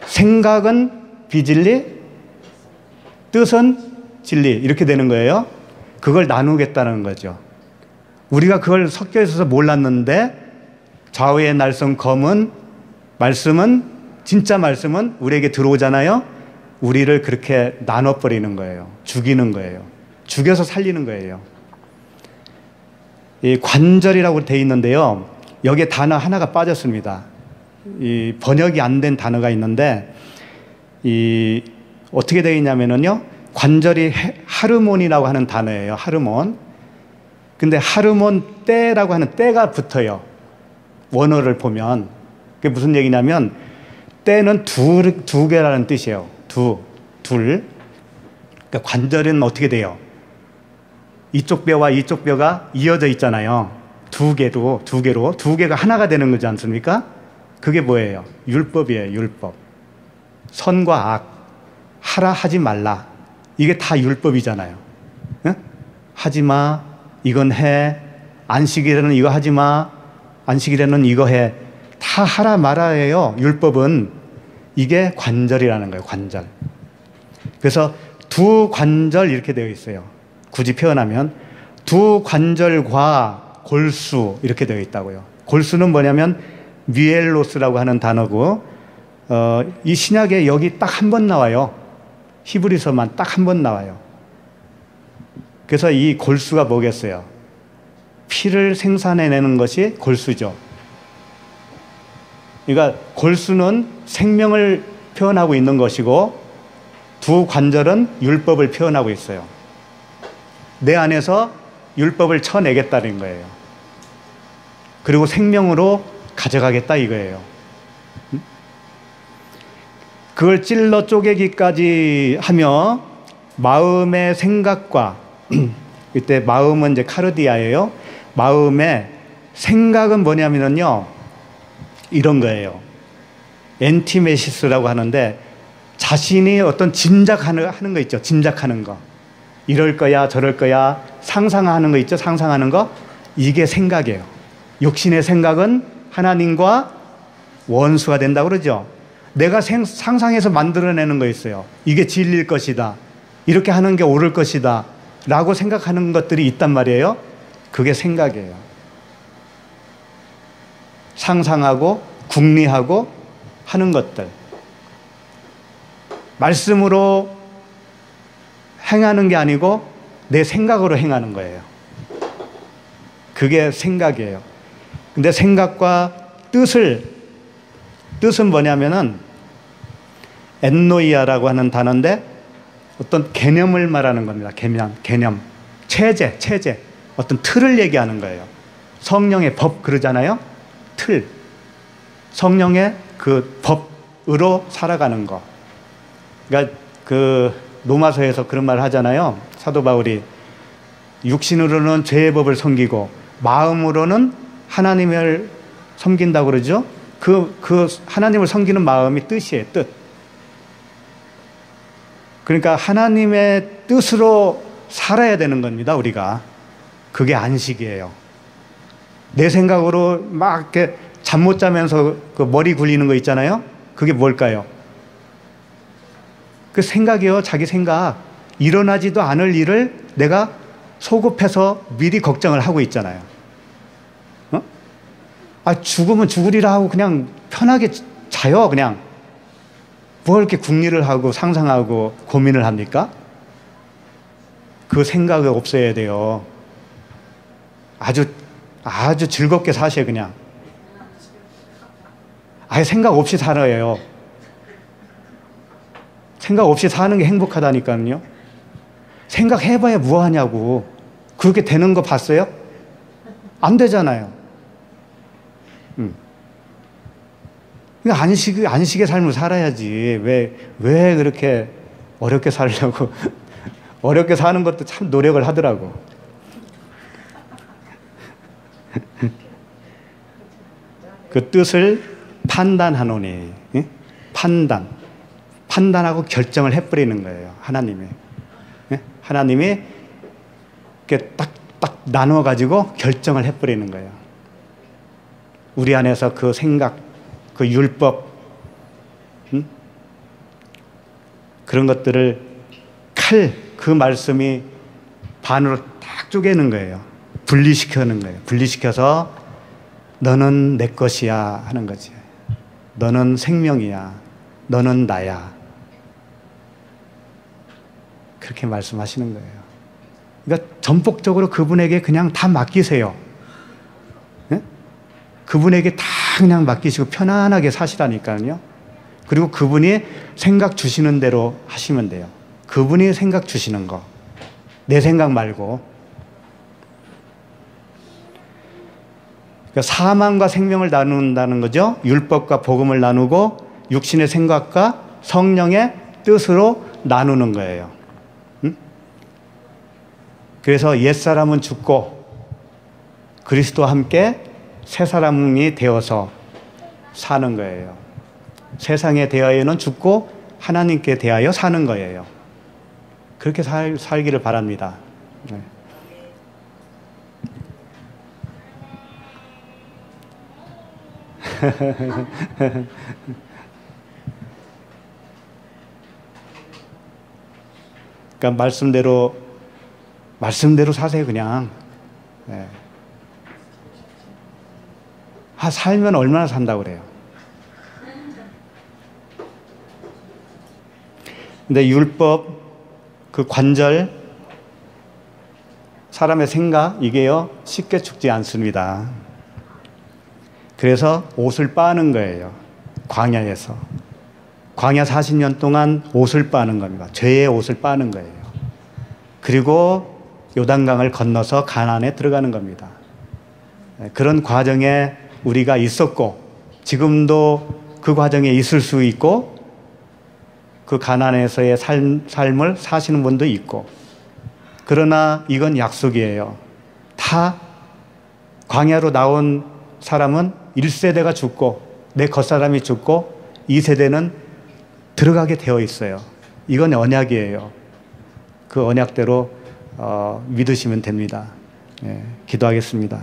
생각은 비진리 뜻은 진리 이렇게 되는 거예요. 그걸 나누겠다는 거죠. 우리가 그걸 섞여 있어서 몰랐는데 좌우의 날선 검은 말씀은, 진짜 말씀은 우리에게 들어오잖아요. 우리를 그렇게 나눠버리는 거예요. 죽이는 거예요. 죽여서 살리는 거예요. 이 관절이라고 되어 있는데요. 여기에 단어 하나가 빠졌습니다. 이 번역이 안 된 단어가 있는데 이 어떻게 되어 있냐면요. 관절이 하르몬이라고 하는 단어예요. 하르몬. 근데 하르몬 때라고 하는 때가 붙어요. 원어를 보면. 그게 무슨 얘기냐면 때는 두 개라는 뜻이에요. 둘. 그러니까 관절은 어떻게 돼요? 이쪽 뼈와 이쪽 뼈가 이어져 있잖아요. 두 개가 하나가 되는 거지 않습니까? 그게 뭐예요? 율법이에요. 율법. 선과 악, 하라 하지 말라. 이게 다 율법이잖아요. 응? 하지 마, 이건 해. 안식일에는 이거 하지 마, 안식일에는 이거 해. 다 하라 말아예요. 율법은. 이게 관절이라는 거예요. 관절. 그래서 두 관절 이렇게 되어 있어요. 굳이 표현하면 두 관절과 골수 이렇게 되어 있다고요. 골수는 뭐냐면 미엘로스라고 하는 단어고 이 신약에 여기 딱 한 번 나와요. 히브리서만 딱 한 번 나와요. 그래서 이 골수가 뭐겠어요? 피를 생산해내는 것이 골수죠. 그러니까 골수는 생명을 표현하고 있는 것이고 두 관절은 율법을 표현하고 있어요. 내 안에서 율법을 쳐내겠다는 거예요. 그리고 생명으로 가져가겠다 이거예요. 그걸 찔러 쪼개기까지 하며 마음의 생각과 이때 마음은 이제 카르디아예요. 마음의 생각은 뭐냐면요. 이런 거예요. 엔티메시스라고 하는데 자신이 어떤 짐작하는 거 있죠. 짐작하는 거. 이럴 거야 저럴 거야 상상하는 거 있죠. 상상하는 거. 이게 생각이에요. 육신의 생각은 하나님과 원수가 된다고 그러죠. 내가 상상해서 만들어내는 거 있어요. 이게 진리일 것이다. 이렇게 하는 게 옳을 것이다. 라고 생각하는 것들이 있단 말이에요. 그게 생각이에요. 상상하고 궁리하고 하는 것들. 말씀으로 행하는 게 아니고 내 생각으로 행하는 거예요. 그게 생각이에요. 근데 생각과 뜻은 뭐냐면은 엔노이아라고 하는 단어인데 어떤 개념을 말하는 겁니다. 개념. 체제. 어떤 틀을 얘기하는 거예요. 성령의 법 그러잖아요. 틀. 성령의 그 법으로 살아가는 거. 그러니까 그 로마서에서 그런 말 하잖아요. 사도 바울이 육신으로는 죄의 법을 섬기고 마음으로는 하나님을 섬긴다고 그러죠. 그 하나님을 섬기는 마음이 뜻이에요. 뜻. 그러니까 하나님의 뜻으로 살아야 되는 겁니다. 우리가. 그게 안식이에요. 내 생각으로 막 이렇게 잠 못 자면서 그 머리 굴리는 거 있잖아요. 그게 뭘까요? 그 생각이요. 자기 생각. 일어나지도 않을 일을 내가 소급해서 미리 걱정을 하고 있잖아요. 죽으면 죽으리라 하고 그냥 편하게 자요. 그냥 뭘 이렇게 궁리를 하고 상상하고 고민을 합니까? 그 생각이 없어야 돼요. 아주 즐겁게 사셔. 그냥 아예 생각 없이 살아요. 생각 없이 사는 게 행복하다니까요. 생각해봐야 뭐하냐고. 그렇게 되는 거 봤어요? 안 되잖아요. 그러니까 안식의 삶을 살아야지. 왜 그렇게 어렵게 살려고. 어렵게 사는 것도 참 노력을 하더라고. 그 뜻을 판단하노니. 판단하고 결정을 해버리는 거예요. 하나님이. 하나님이 이렇게 딱 나눠가지고 결정을 해버리는 거예요. 우리 안에서 그 생각, 그 율법, 그런 것들을 그 말씀이 반으로 딱 쪼개는 거예요. 분리시켜는 거예요. 분리시켜서 너는 내 것이야 하는 거지. 너는 생명이야. 너는 나야. 그렇게 말씀하시는 거예요. 그러니까 전폭적으로 그분에게 그냥 다 맡기세요. 네? 그분에게 다 그냥 맡기시고 편안하게 사시라니까요. 그리고 그분이 생각 주시는 대로 하시면 돼요. 그분이 생각 주시는 거. 내 생각 말고. 그러니까 사망과 생명을 나눈다는 거죠. 율법과 복음을 나누고 육신의 생각과 성령의 뜻으로 나누는 거예요. 그래서 옛사람은 죽고 그리스도와 함께 새 사람이 되어서 사는 거예요. 세상에 대하여는 죽고 하나님께 대하여 사는 거예요. 그렇게 살기를 바랍니다. 네. 그러니까 말씀대로 사세요. 그냥. 네. 살면 얼마나 산다고 그래요. 근데 율법, 그 관절, 사람의 생각, 이게요 쉽게 죽지 않습니다. 그래서 옷을 빠는 거예요. 광야에서. 광야 40년 동안 옷을 빠는 겁니다. 죄의 옷을 빠는 거예요. 그리고 요단강을 건너서 가나안에 들어가는 겁니다. 그런 과정에 우리가 있었고 지금도 그 과정에 있을 수 있고 그 가나안에서의 삶을 사시는 분도 있고, 그러나 이건 약속이에요. 다 광야로 나온 사람은 1세대가 죽고 내 겉사람이 죽고 2세대는 들어가게 되어 있어요. 이건 언약이에요. 그 언약대로 믿으시면 됩니다. 기도하겠습니다.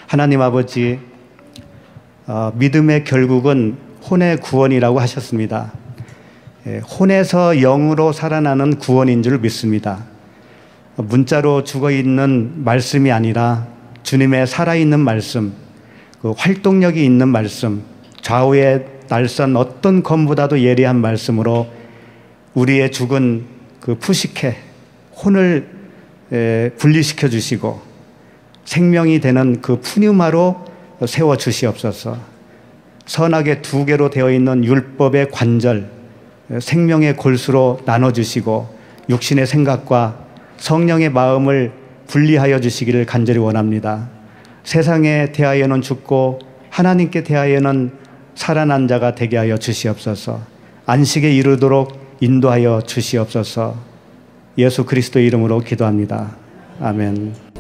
하나님 아버지, 믿음의 결국은 혼의 구원이라고 하셨습니다. 혼에서 영으로 살아나는 구원인 줄 믿습니다. 문자로 죽어있는 말씀이 아니라 주님의 살아있는 말씀, 그 활동력이 있는 말씀, 좌우의 날선 어떤 검보다도 예리한 말씀으로 우리의 죽은 그 푸시케, 혼을 분리시켜 주시고 생명이 되는 그 푸뉴마로 세워 주시옵소서. 선악의 두 개로 되어 있는 율법의 관절, 생명의 골수로 나눠 주시고 육신의 생각과 성령의 마음을 분리하여 주시기를 간절히 원합니다. 세상에 대하여는 죽고 하나님께 대하여는 살아난 자가 되게 하여 주시옵소서. 안식에 이르도록 인도하여 주시옵소서. 예수 그리스도의 이름으로 기도합니다. 아멘.